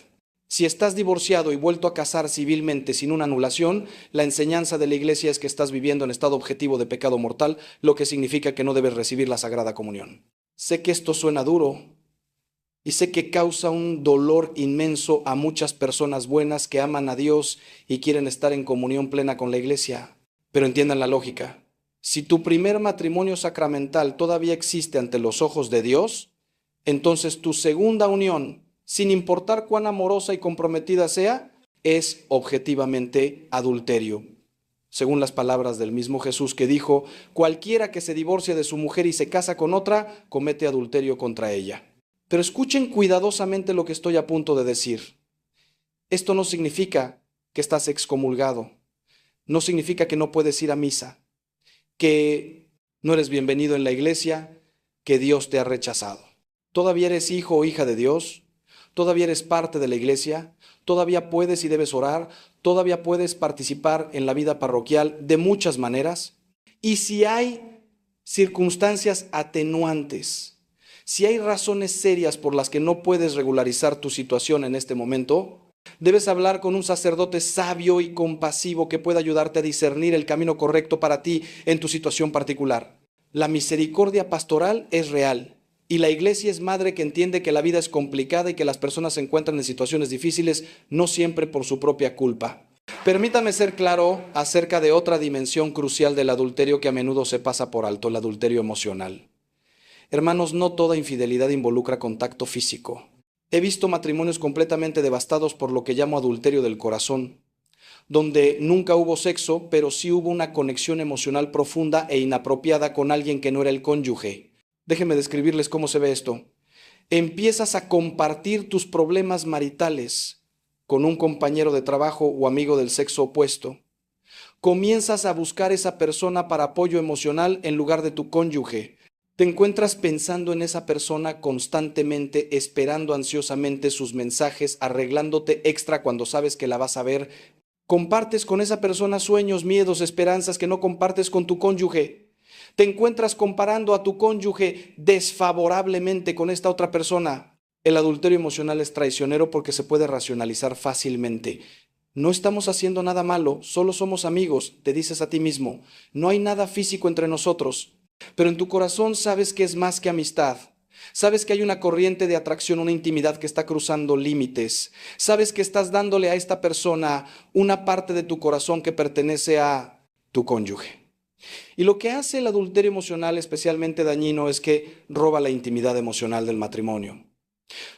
Si estás divorciado y vuelto a casar civilmente sin una anulación, la enseñanza de la Iglesia es que estás viviendo en estado objetivo de pecado mortal, lo que significa que no debes recibir la Sagrada Comunión. Sé que esto suena duro, y sé que causa un dolor inmenso a muchas personas buenas que aman a Dios y quieren estar en comunión plena con la Iglesia. Pero entiendan la lógica. Si tu primer matrimonio sacramental todavía existe ante los ojos de Dios, entonces tu segunda unión, sin importar cuán amorosa y comprometida sea, es objetivamente adulterio. Según las palabras del mismo Jesús que dijo, cualquiera que se divorcie de su mujer y se casa con otra, comete adulterio contra ella. Pero escuchen cuidadosamente lo que estoy a punto de decir. Esto no significa que estás excomulgado, no significa que no puedes ir a misa, que no eres bienvenido en la iglesia, que Dios te ha rechazado. Todavía eres hijo o hija de Dios, todavía eres parte de la iglesia, todavía puedes y debes orar, todavía puedes participar en la vida parroquial de muchas maneras. Y si hay circunstancias atenuantes, si hay razones serias por las que no puedes regularizar tu situación en este momento, debes hablar con un sacerdote sabio y compasivo que pueda ayudarte a discernir el camino correcto para ti en tu situación particular. La misericordia pastoral es real y la Iglesia es madre que entiende que la vida es complicada y que las personas se encuentran en situaciones difíciles, no siempre por su propia culpa. Permítame ser claro acerca de otra dimensión crucial del adulterio que a menudo se pasa por alto, el adulterio emocional. Hermanos, no toda infidelidad involucra contacto físico. He visto matrimonios completamente devastados por lo que llamo adulterio del corazón, donde nunca hubo sexo, pero sí hubo una conexión emocional profunda e inapropiada con alguien que no era el cónyuge. Déjenme describirles cómo se ve esto. Empiezas a compartir tus problemas maritales con un compañero de trabajo o amigo del sexo opuesto. Comienzas a buscar esa persona para apoyo emocional en lugar de tu cónyuge. Te encuentras pensando en esa persona constantemente, esperando ansiosamente sus mensajes, arreglándote extra cuando sabes que la vas a ver. Compartes con esa persona sueños, miedos, esperanzas que no compartes con tu cónyuge. Te encuentras comparando a tu cónyuge desfavorablemente con esta otra persona. El adulterio emocional es traicionero porque se puede racionalizar fácilmente. No estamos haciendo nada malo, solo somos amigos, te dices a ti mismo. No hay nada físico entre nosotros. Pero en tu corazón sabes que es más que amistad. Sabes que hay una corriente de atracción, una intimidad que está cruzando límites. Sabes que estás dándole a esta persona una parte de tu corazón que pertenece a tu cónyuge. Y lo que hace el adulterio emocional especialmente dañino es que roba la intimidad emocional del matrimonio.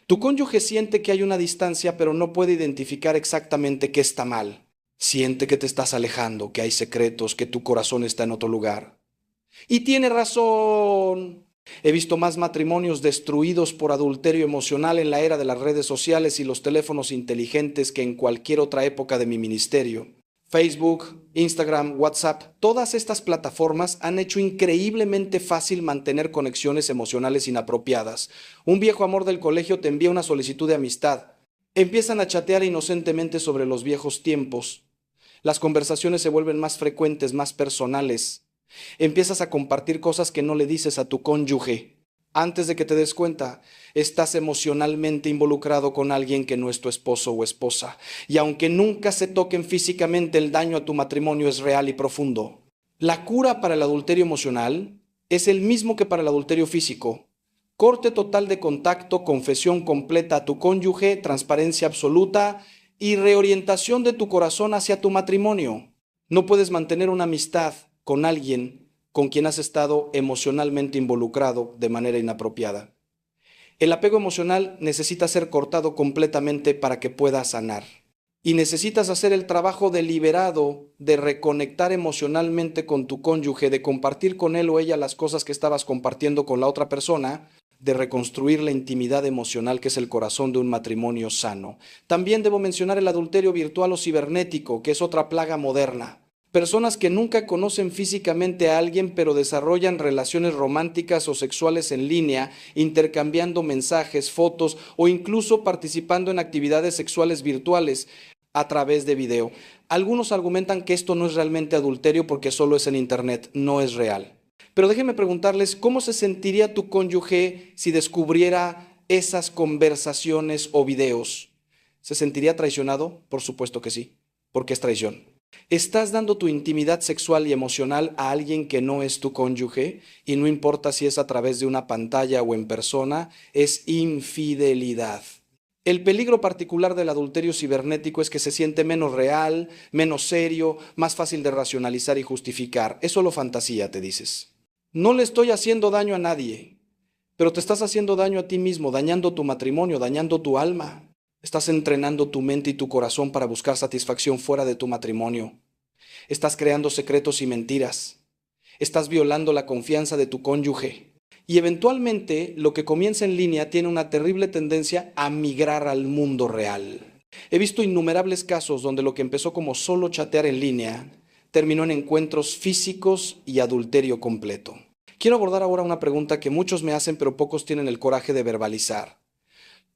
Tu cónyuge siente que hay una distancia, pero no puede identificar exactamente qué está mal. Siente que te estás alejando, que hay secretos, que tu corazón está en otro lugar. Y tiene razón. He visto más matrimonios destruidos por adulterio emocional en la era de las redes sociales y los teléfonos inteligentes que en cualquier otra época de mi ministerio. Facebook, Instagram, WhatsApp, todas estas plataformas han hecho increíblemente fácil mantener conexiones emocionales inapropiadas. Un viejo amor del colegio te envía una solicitud de amistad. Empiezan a chatear inocentemente sobre los viejos tiempos. Las conversaciones se vuelven más frecuentes, más personales. Empiezas a compartir cosas que no le dices a tu cónyuge. Antes de que te des cuenta, estás emocionalmente involucrado con alguien que no es tu esposo o esposa. Y aunque nunca se toquen físicamente, el daño a tu matrimonio es real y profundo. La cura para el adulterio emocional es el mismo que para el adulterio físico. Corte total de contacto, confesión completa a tu cónyuge, transparencia absoluta y reorientación de tu corazón hacia tu matrimonio. No puedes mantener una amistad con alguien con quien has estado emocionalmente involucrado de manera inapropiada. El apego emocional necesita ser cortado completamente para que pueda sanar. Y necesitas hacer el trabajo deliberado de reconectar emocionalmente con tu cónyuge, de compartir con él o ella las cosas que estabas compartiendo con la otra persona, de reconstruir la intimidad emocional que es el corazón de un matrimonio sano. También debo mencionar el adulterio virtual o cibernético, que es otra plaga moderna. Personas que nunca conocen físicamente a alguien, pero desarrollan relaciones románticas o sexuales en línea, intercambiando mensajes, fotos o incluso participando en actividades sexuales virtuales a través de video. Algunos argumentan que esto no es realmente adulterio porque solo es en internet, no es real. Pero déjenme preguntarles, ¿cómo se sentiría tu cónyuge si descubriera esas conversaciones o videos? ¿Se sentiría traicionado? Por supuesto que sí, porque es traición. ¿Estás dando tu intimidad sexual y emocional a alguien que no es tu cónyuge? Y no importa si es a través de una pantalla o en persona, es infidelidad. El peligro particular del adulterio cibernético es que se siente menos real, menos serio, más fácil de racionalizar y justificar. Es solo fantasía, te dices. No le estoy haciendo daño a nadie, pero te estás haciendo daño a ti mismo, dañando tu matrimonio, dañando tu alma. Estás entrenando tu mente y tu corazón para buscar satisfacción fuera de tu matrimonio. Estás creando secretos y mentiras. Estás violando la confianza de tu cónyuge. Y eventualmente lo que comienza en línea tiene una terrible tendencia a migrar al mundo real. He visto innumerables casos donde lo que empezó como solo chatear en línea terminó en encuentros físicos y adulterio completo. Quiero abordar ahora una pregunta que muchos me hacen pero pocos tienen el coraje de verbalizar.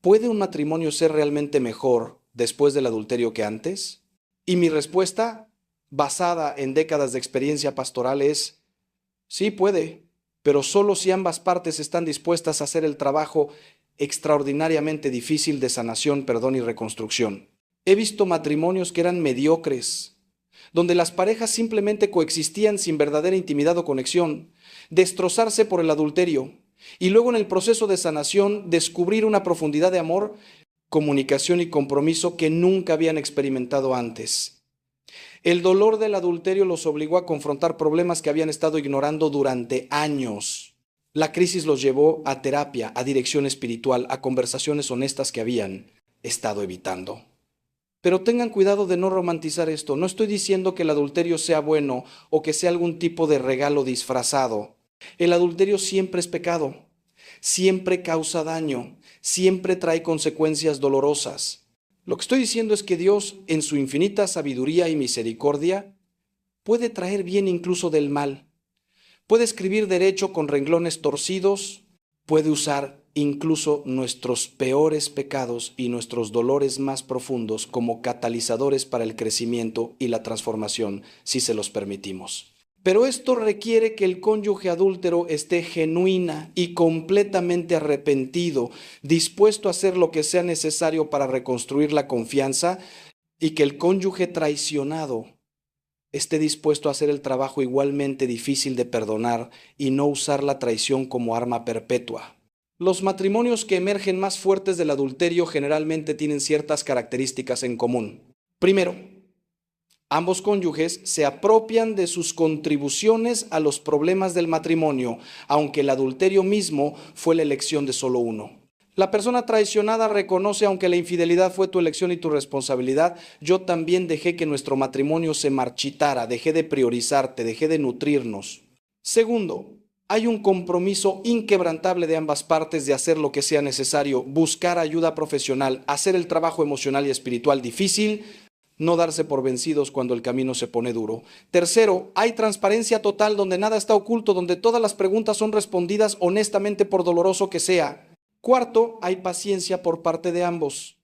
¿Puede un matrimonio ser realmente mejor después del adulterio que antes? Y mi respuesta, basada en décadas de experiencia pastoral, es sí puede, pero solo si ambas partes están dispuestas a hacer el trabajo extraordinariamente difícil de sanación, perdón y reconstrucción. He visto matrimonios que eran mediocres, donde las parejas simplemente coexistían sin verdadera intimidad o conexión, destrozarse por el adulterio, y luego en el proceso de sanación descubrir una profundidad de amor, comunicación y compromiso que nunca habían experimentado antes. El dolor del adulterio los obligó a confrontar problemas que habían estado ignorando durante años. La crisis los llevó a terapia, a dirección espiritual, a conversaciones honestas que habían estado evitando. Pero tengan cuidado de no romantizar esto. No estoy diciendo que el adulterio sea bueno o que sea algún tipo de regalo disfrazado. El adulterio siempre es pecado, siempre causa daño, siempre trae consecuencias dolorosas. Lo que estoy diciendo es que Dios, en su infinita sabiduría y misericordia, puede traer bien incluso del mal. Puede escribir derecho con renglones torcidos, puede usar incluso nuestros peores pecados y nuestros dolores más profundos como catalizadores para el crecimiento y la transformación, si se los permitimos. Pero esto requiere que el cónyuge adúltero esté genuina y completamente arrepentido, dispuesto a hacer lo que sea necesario para reconstruir la confianza, y que el cónyuge traicionado esté dispuesto a hacer el trabajo igualmente difícil de perdonar y no usar la traición como arma perpetua. Los matrimonios que emergen más fuertes del adulterio generalmente tienen ciertas características en común. Primero, ambos cónyuges se apropian de sus contribuciones a los problemas del matrimonio, aunque el adulterio mismo fue la elección de solo uno. La persona traicionada reconoce, aunque la infidelidad fue tu elección y tu responsabilidad, yo también dejé que nuestro matrimonio se marchitara, dejé de priorizarte, dejé de nutrirnos. Segundo, hay un compromiso inquebrantable de ambas partes de hacer lo que sea necesario, buscar ayuda profesional, hacer el trabajo emocional y espiritual difícil, no darse por vencidos cuando el camino se pone duro. Tercero, hay transparencia total donde nada está oculto, donde todas las preguntas son respondidas honestamente por doloroso que sea. Cuarto, hay paciencia por parte de ambos.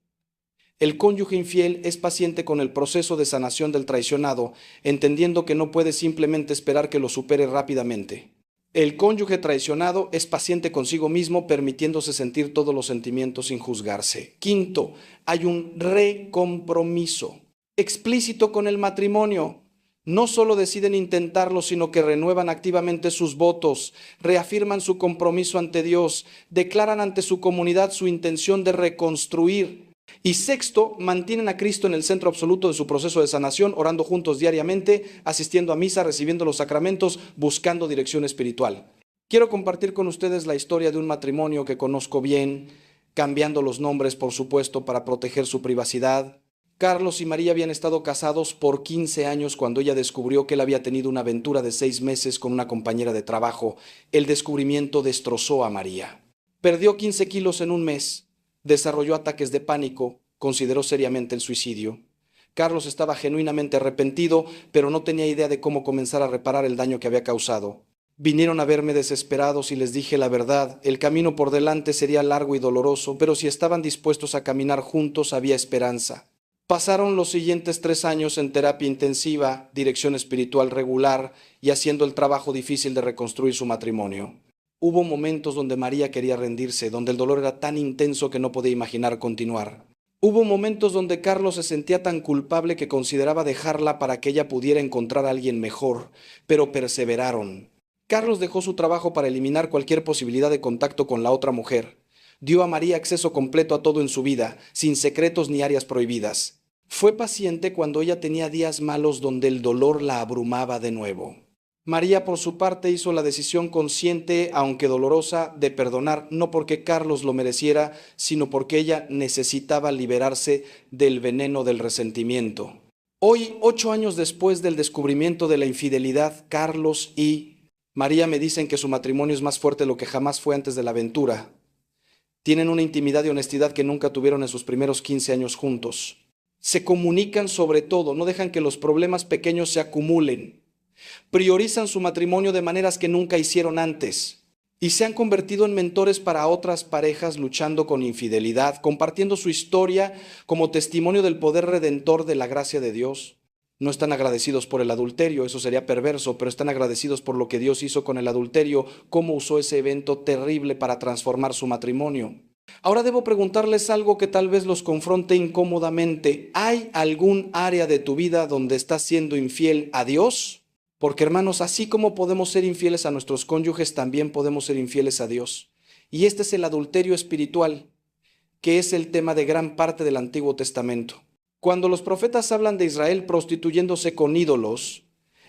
El cónyuge infiel es paciente con el proceso de sanación del traicionado, entendiendo que no puede simplemente esperar que lo supere rápidamente. El cónyuge traicionado es paciente consigo mismo, permitiéndose sentir todos los sentimientos sin juzgarse. Quinto, hay un recompromiso explícito con el matrimonio. No solo deciden intentarlo, sino que renuevan activamente sus votos, reafirman su compromiso ante Dios, declaran ante su comunidad su intención de reconstruir. Y sexto, mantienen a Cristo en el centro absoluto de su proceso de sanación, orando juntos diariamente, asistiendo a misa, recibiendo los sacramentos, buscando dirección espiritual. Quiero compartir con ustedes la historia de un matrimonio que conozco bien, cambiando los nombres, por supuesto, para proteger su privacidad. Carlos y María habían estado casados por 15 años cuando ella descubrió que él había tenido una aventura de 6 meses con una compañera de trabajo. El descubrimiento destrozó a María. Perdió 15 kilos en un mes. Desarrolló ataques de pánico, consideró seriamente el suicidio. Carlos estaba genuinamente arrepentido, pero no tenía idea de cómo comenzar a reparar el daño que había causado. Vinieron a verme desesperados y les dije la verdad. El camino por delante sería largo y doloroso, pero si estaban dispuestos a caminar juntos había esperanza. Pasaron los siguientes 3 años en terapia intensiva, dirección espiritual regular y haciendo el trabajo difícil de reconstruir su matrimonio. Hubo momentos donde María quería rendirse, donde el dolor era tan intenso que no podía imaginar continuar. Hubo momentos donde Carlos se sentía tan culpable que consideraba dejarla para que ella pudiera encontrar a alguien mejor, pero perseveraron. Carlos dejó su trabajo para eliminar cualquier posibilidad de contacto con la otra mujer. Dio a María acceso completo a todo en su vida, sin secretos ni áreas prohibidas. Fue paciente cuando ella tenía días malos donde el dolor la abrumaba de nuevo. María, por su parte, hizo la decisión consciente, aunque dolorosa, de perdonar, no porque Carlos lo mereciera, sino porque ella necesitaba liberarse del veneno del resentimiento. Hoy, 8 años después del descubrimiento de la infidelidad, Carlos y María me dicen que su matrimonio es más fuerte de lo que jamás fue antes de la aventura. Tienen una intimidad y honestidad que nunca tuvieron en sus primeros 15 años juntos. Se comunican sobre todo, no dejan que los problemas pequeños se acumulen. Priorizan su matrimonio de maneras que nunca hicieron antes y se han convertido en mentores para otras parejas luchando con infidelidad, compartiendo su historia como testimonio del poder redentor de la gracia de Dios. No están agradecidos por el adulterio, eso sería perverso, pero están agradecidos por lo que Dios hizo con el adulterio, cómo usó ese evento terrible para transformar su matrimonio. Ahora debo preguntarles algo que tal vez los confronte incómodamente. ¿Hay algún área de tu vida donde estás siendo infiel a Dios? Porque, hermanos, así como podemos ser infieles a nuestros cónyuges, también podemos ser infieles a Dios. Y este es el adulterio espiritual, que es el tema de gran parte del Antiguo Testamento. Cuando los profetas hablan de Israel prostituyéndose con ídolos,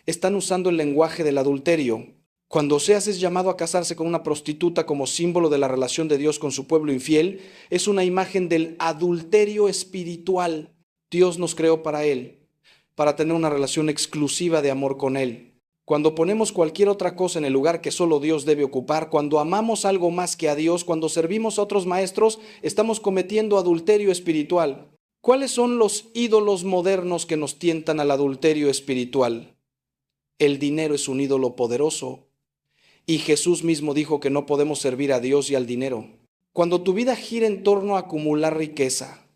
están usando el lenguaje del adulterio. Cuando Oseas es llamado a casarse con una prostituta como símbolo de la relación de Dios con su pueblo infiel, es una imagen del adulterio espiritual. Dios nos creó para Él, para tener una relación exclusiva de amor con Él. Cuando ponemos cualquier otra cosa en el lugar que solo Dios debe ocupar, cuando amamos algo más que a Dios, cuando servimos a otros maestros, estamos cometiendo adulterio espiritual. ¿Cuáles son los ídolos modernos que nos tientan al adulterio espiritual? El dinero es un ídolo poderoso. Y Jesús mismo dijo que no podemos servir a Dios y al dinero. Cuando tu vida gira en torno a acumular riqueza,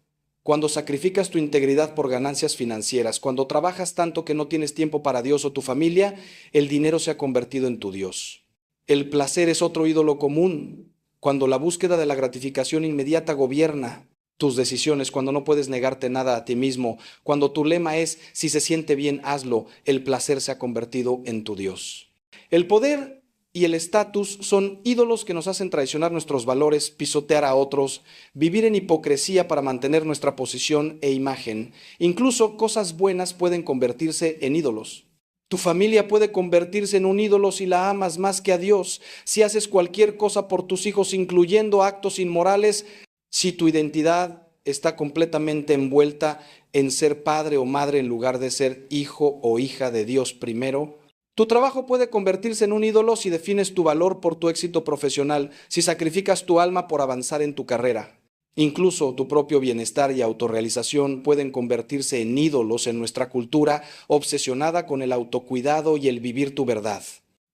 cuando sacrificas tu integridad por ganancias financieras, cuando trabajas tanto que no tienes tiempo para Dios o tu familia, el dinero se ha convertido en tu Dios. El placer es otro ídolo común. Cuando la búsqueda de la gratificación inmediata gobierna tus decisiones, cuando no puedes negarte nada a ti mismo, cuando tu lema es, si se siente bien, hazlo, el placer se ha convertido en tu Dios. El poder y el estatus son ídolos que nos hacen traicionar nuestros valores, pisotear a otros, vivir en hipocresía para mantener nuestra posición e imagen. Incluso cosas buenas pueden convertirse en ídolos. Tu familia puede convertirse en un ídolo si la amas más que a Dios, si haces cualquier cosa por tus hijos, incluyendo actos inmorales, si tu identidad está completamente envuelta en ser padre o madre en lugar de ser hijo o hija de Dios primero. Tu trabajo puede convertirse en un ídolo si defines tu valor por tu éxito profesional, si sacrificas tu alma por avanzar en tu carrera. Incluso tu propio bienestar y autorrealización pueden convertirse en ídolos en nuestra cultura obsesionada con el autocuidado y el vivir tu verdad.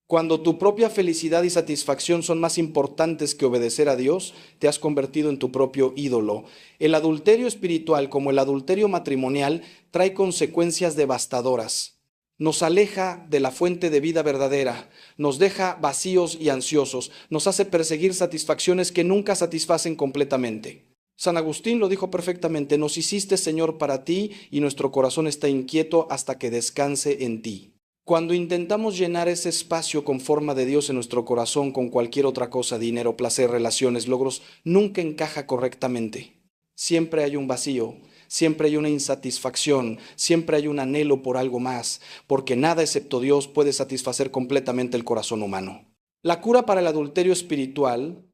Cuando tu propia felicidad y satisfacción son más importantes que obedecer a Dios, te has convertido en tu propio ídolo. El adulterio espiritual, como el adulterio matrimonial, trae consecuencias devastadoras. nos aleja de la fuente de vida verdadera, nos deja vacíos y ansiosos, nos hace perseguir satisfacciones que nunca satisfacen completamente. San Agustín lo dijo perfectamente: nos hiciste, Señor, para ti, y nuestro corazón está inquieto hasta que descanse en ti. Cuando intentamos llenar ese espacio con forma de Dios en nuestro corazón con cualquier otra cosa, dinero, placer, relaciones, logros, nunca encaja correctamente. Siempre hay un vacío, siempre hay una insatisfacción, siempre hay un anhelo por algo más, porque nada excepto Dios puede satisfacer completamente el corazón humano. La cura para el adulterio espiritual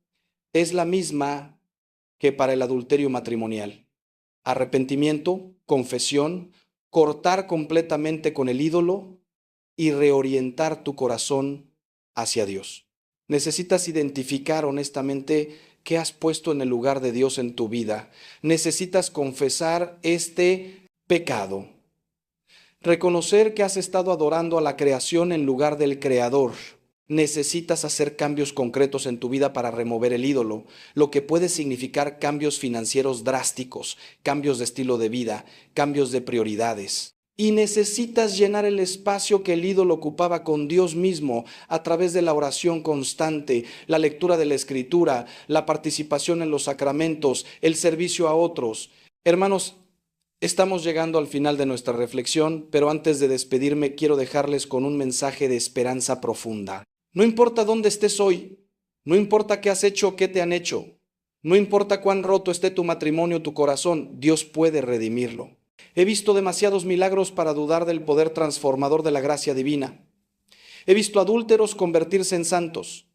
es la misma que para el adulterio matrimonial. Arrepentimiento, confesión, cortar completamente con el ídolo y reorientar tu corazón hacia Dios. Necesitas identificar honestamente qué has puesto en el lugar de Dios en tu vida. Necesitas confesar este pecado. Reconocer que has estado adorando a la creación en lugar del Creador. Necesitas hacer cambios concretos en tu vida para remover el ídolo, lo que puede significar cambios financieros drásticos, cambios de estilo de vida, cambios de prioridades. Y necesitas llenar el espacio que el ídolo ocupaba con Dios mismo a través de la oración constante, la lectura de la Escritura, la participación en los sacramentos, el servicio a otros. Hermanos, estamos llegando al final de nuestra reflexión, pero antes de despedirme quiero dejarles con un mensaje de esperanza profunda. No importa dónde estés hoy, no importa qué has hecho o qué te han hecho, no importa cuán roto esté tu matrimonio, tu corazón, Dios puede redimirlo. He visto demasiados milagros para dudar del poder transformador de la gracia divina. He visto adúlteros convertirse en santos.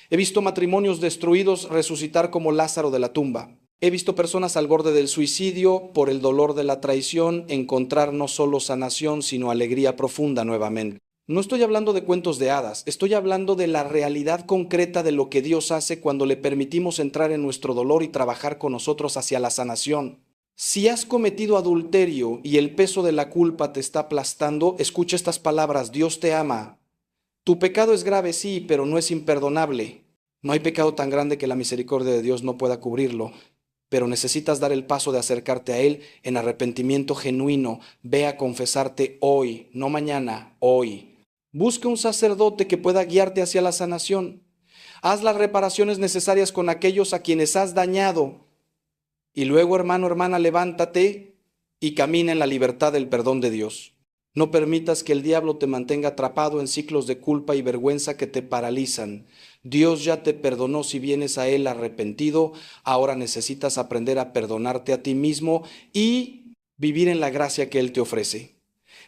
He visto matrimonios destruidos resucitar como Lázaro de la tumba. He visto personas al borde del suicidio por el dolor de la traición encontrar no solo sanación, sino alegría profunda nuevamente. No estoy hablando de cuentos de hadas, estoy hablando de la realidad concreta de lo que Dios hace cuando le permitimos entrar en nuestro dolor y trabajar con nosotros hacia la sanación. Si has cometido adulterio y el peso de la culpa te está aplastando, escucha estas palabras: Dios te ama. Tu pecado es grave, sí, pero no es imperdonable. No hay pecado tan grande que la misericordia de Dios no pueda cubrirlo, pero necesitas dar el paso de acercarte a Él en arrepentimiento genuino. Ve a confesarte hoy, no mañana, hoy. Busca un sacerdote que pueda guiarte hacia la sanación. Haz las reparaciones necesarias con aquellos a quienes has dañado. Y luego, hermano, hermana, levántate y camina en la libertad del perdón de Dios. No permitas que el diablo te mantenga atrapado en ciclos de culpa y vergüenza que te paralizan. Dios ya te perdonó si vienes a Él arrepentido. Ahora necesitas aprender a perdonarte a ti mismo y vivir en la gracia que Él te ofrece.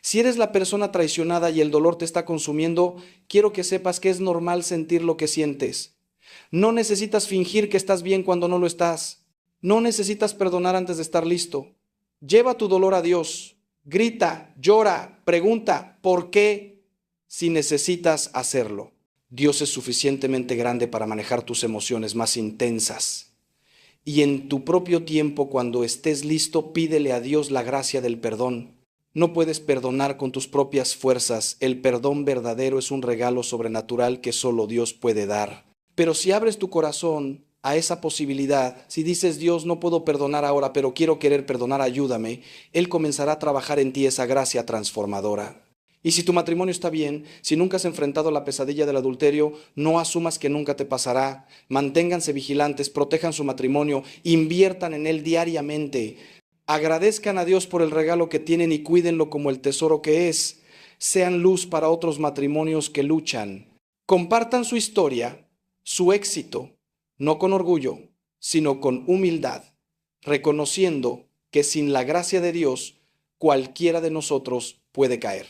Si eres la persona traicionada y el dolor te está consumiendo, quiero que sepas que es normal sentir lo que sientes. No necesitas fingir que estás bien cuando no lo estás. No necesitas perdonar antes de estar listo. Lleva tu dolor a Dios. Grita, llora, pregunta, ¿por qué? Si necesitas hacerlo. Dios es suficientemente grande para manejar tus emociones más intensas. Y en tu propio tiempo, cuando estés listo, pídele a Dios la gracia del perdón. No puedes perdonar con tus propias fuerzas. El perdón verdadero es un regalo sobrenatural que solo Dios puede dar. Pero si abres tu corazón a esa posibilidad, si dices: Dios, no puedo perdonar ahora, pero quiero querer perdonar, ayúdame, Él comenzará a trabajar en ti esa gracia transformadora. Y si tu matrimonio está bien, si nunca has enfrentado la pesadilla del adulterio, no asumas que nunca te pasará. Manténganse vigilantes, protejan su matrimonio, inviertan en él diariamente. Agradezcan a Dios por el regalo que tienen y cuídenlo como el tesoro que es. Sean luz para otros matrimonios que luchan. Compartan su historia, su éxito, no con orgullo, sino con humildad, reconociendo que sin la gracia de Dios, cualquiera de nosotros puede caer.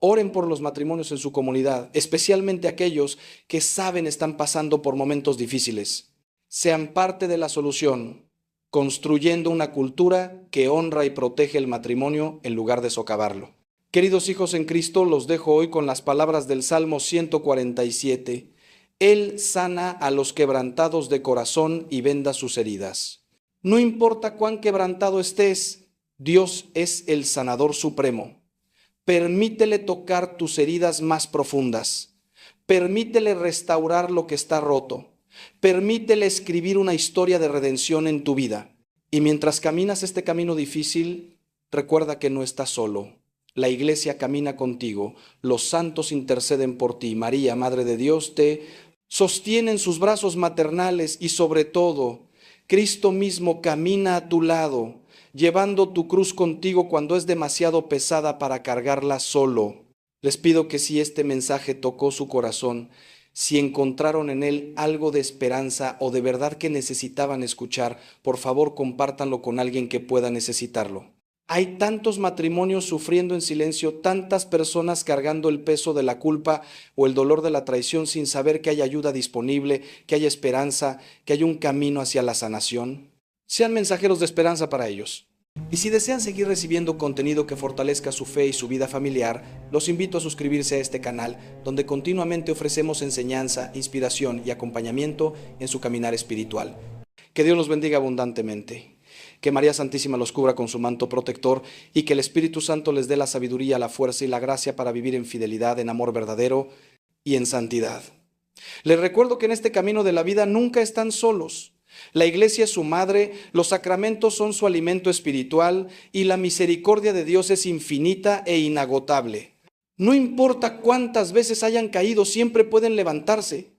Oren por los matrimonios en su comunidad, especialmente aquellos que saben están pasando por momentos difíciles. Sean parte de la solución, construyendo una cultura que honra y protege el matrimonio en lugar de socavarlo. Queridos hijos en Cristo, los dejo hoy con las palabras del Salmo 147. Él sana a los quebrantados de corazón y venda sus heridas. No importa cuán quebrantado estés, Dios es el sanador supremo. Permítele tocar tus heridas más profundas. Permítele restaurar lo que está roto. Permítele escribir una historia de redención en tu vida. Y mientras caminas este camino difícil, recuerda que no estás solo. La iglesia camina contigo, los santos interceden por ti. María, Madre de Dios, te sostiene en sus brazos maternales y sobre todo, Cristo mismo camina a tu lado, llevando tu cruz contigo cuando es demasiado pesada para cargarla solo. Les pido que si este mensaje tocó su corazón, si encontraron en él algo de esperanza o de verdad que necesitaban escuchar, por favor compártanlo con alguien que pueda necesitarlo. Hay tantos matrimonios sufriendo en silencio, tantas personas cargando el peso de la culpa o el dolor de la traición sin saber que hay ayuda disponible, que hay esperanza, que hay un camino hacia la sanación. Sean mensajeros de esperanza para ellos. Y si desean seguir recibiendo contenido que fortalezca su fe y su vida familiar, los invito a suscribirse a este canal, donde continuamente ofrecemos enseñanza, inspiración y acompañamiento en su caminar espiritual. Que Dios los bendiga abundantemente. Que María Santísima los cubra con su manto protector y que el Espíritu Santo les dé la sabiduría, la fuerza y la gracia para vivir en fidelidad, en amor verdadero y en santidad. Les recuerdo que en este camino de la vida nunca están solos. La iglesia es su madre, los sacramentos son su alimento espiritual y la misericordia de Dios es infinita e inagotable. No importa cuántas veces hayan caído, siempre pueden levantarse.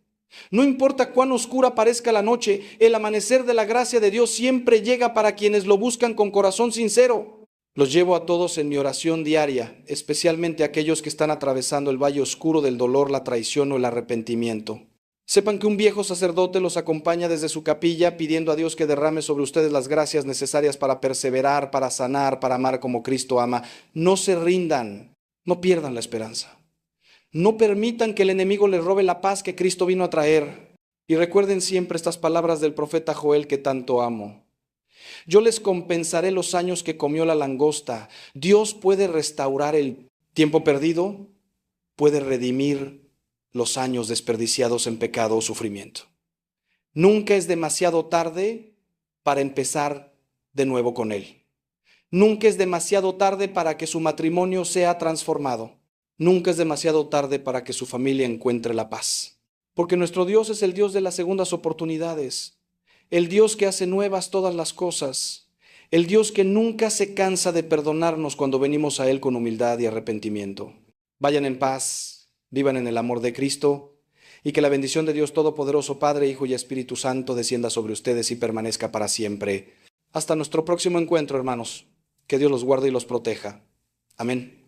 No importa cuán oscura parezca la noche, el amanecer de la gracia de Dios siempre llega para quienes lo buscan con corazón sincero. Los llevo a todos en mi oración diaria, especialmente a aquellos que están atravesando el valle oscuro del dolor, la traición o el arrepentimiento. Sepan que un viejo sacerdote los acompaña desde su capilla pidiendo a Dios que derrame sobre ustedes las gracias necesarias para perseverar, para sanar, para amar como Cristo ama. No se rindan, no pierdan la esperanza. No permitan que el enemigo les robe la paz que Cristo vino a traer. Y recuerden siempre estas palabras del profeta Joel que tanto amo. Yo les compensaré los años que comió la langosta. Dios puede restaurar el tiempo perdido, puede redimir los años desperdiciados en pecado o sufrimiento. Nunca es demasiado tarde para empezar de nuevo con Él. Nunca es demasiado tarde para que su matrimonio sea transformado. Nunca es demasiado tarde para que su familia encuentre la paz. Porque nuestro Dios es el Dios de las segundas oportunidades, el Dios que hace nuevas todas las cosas, el Dios que nunca se cansa de perdonarnos cuando venimos a Él con humildad y arrepentimiento. Vayan en paz. Vivan en el amor de Cristo y que la bendición de Dios Todopoderoso, Padre, Hijo y Espíritu Santo descienda sobre ustedes y permanezca para siempre. Hasta nuestro próximo encuentro, hermanos. Que Dios los guarde y los proteja. Amén.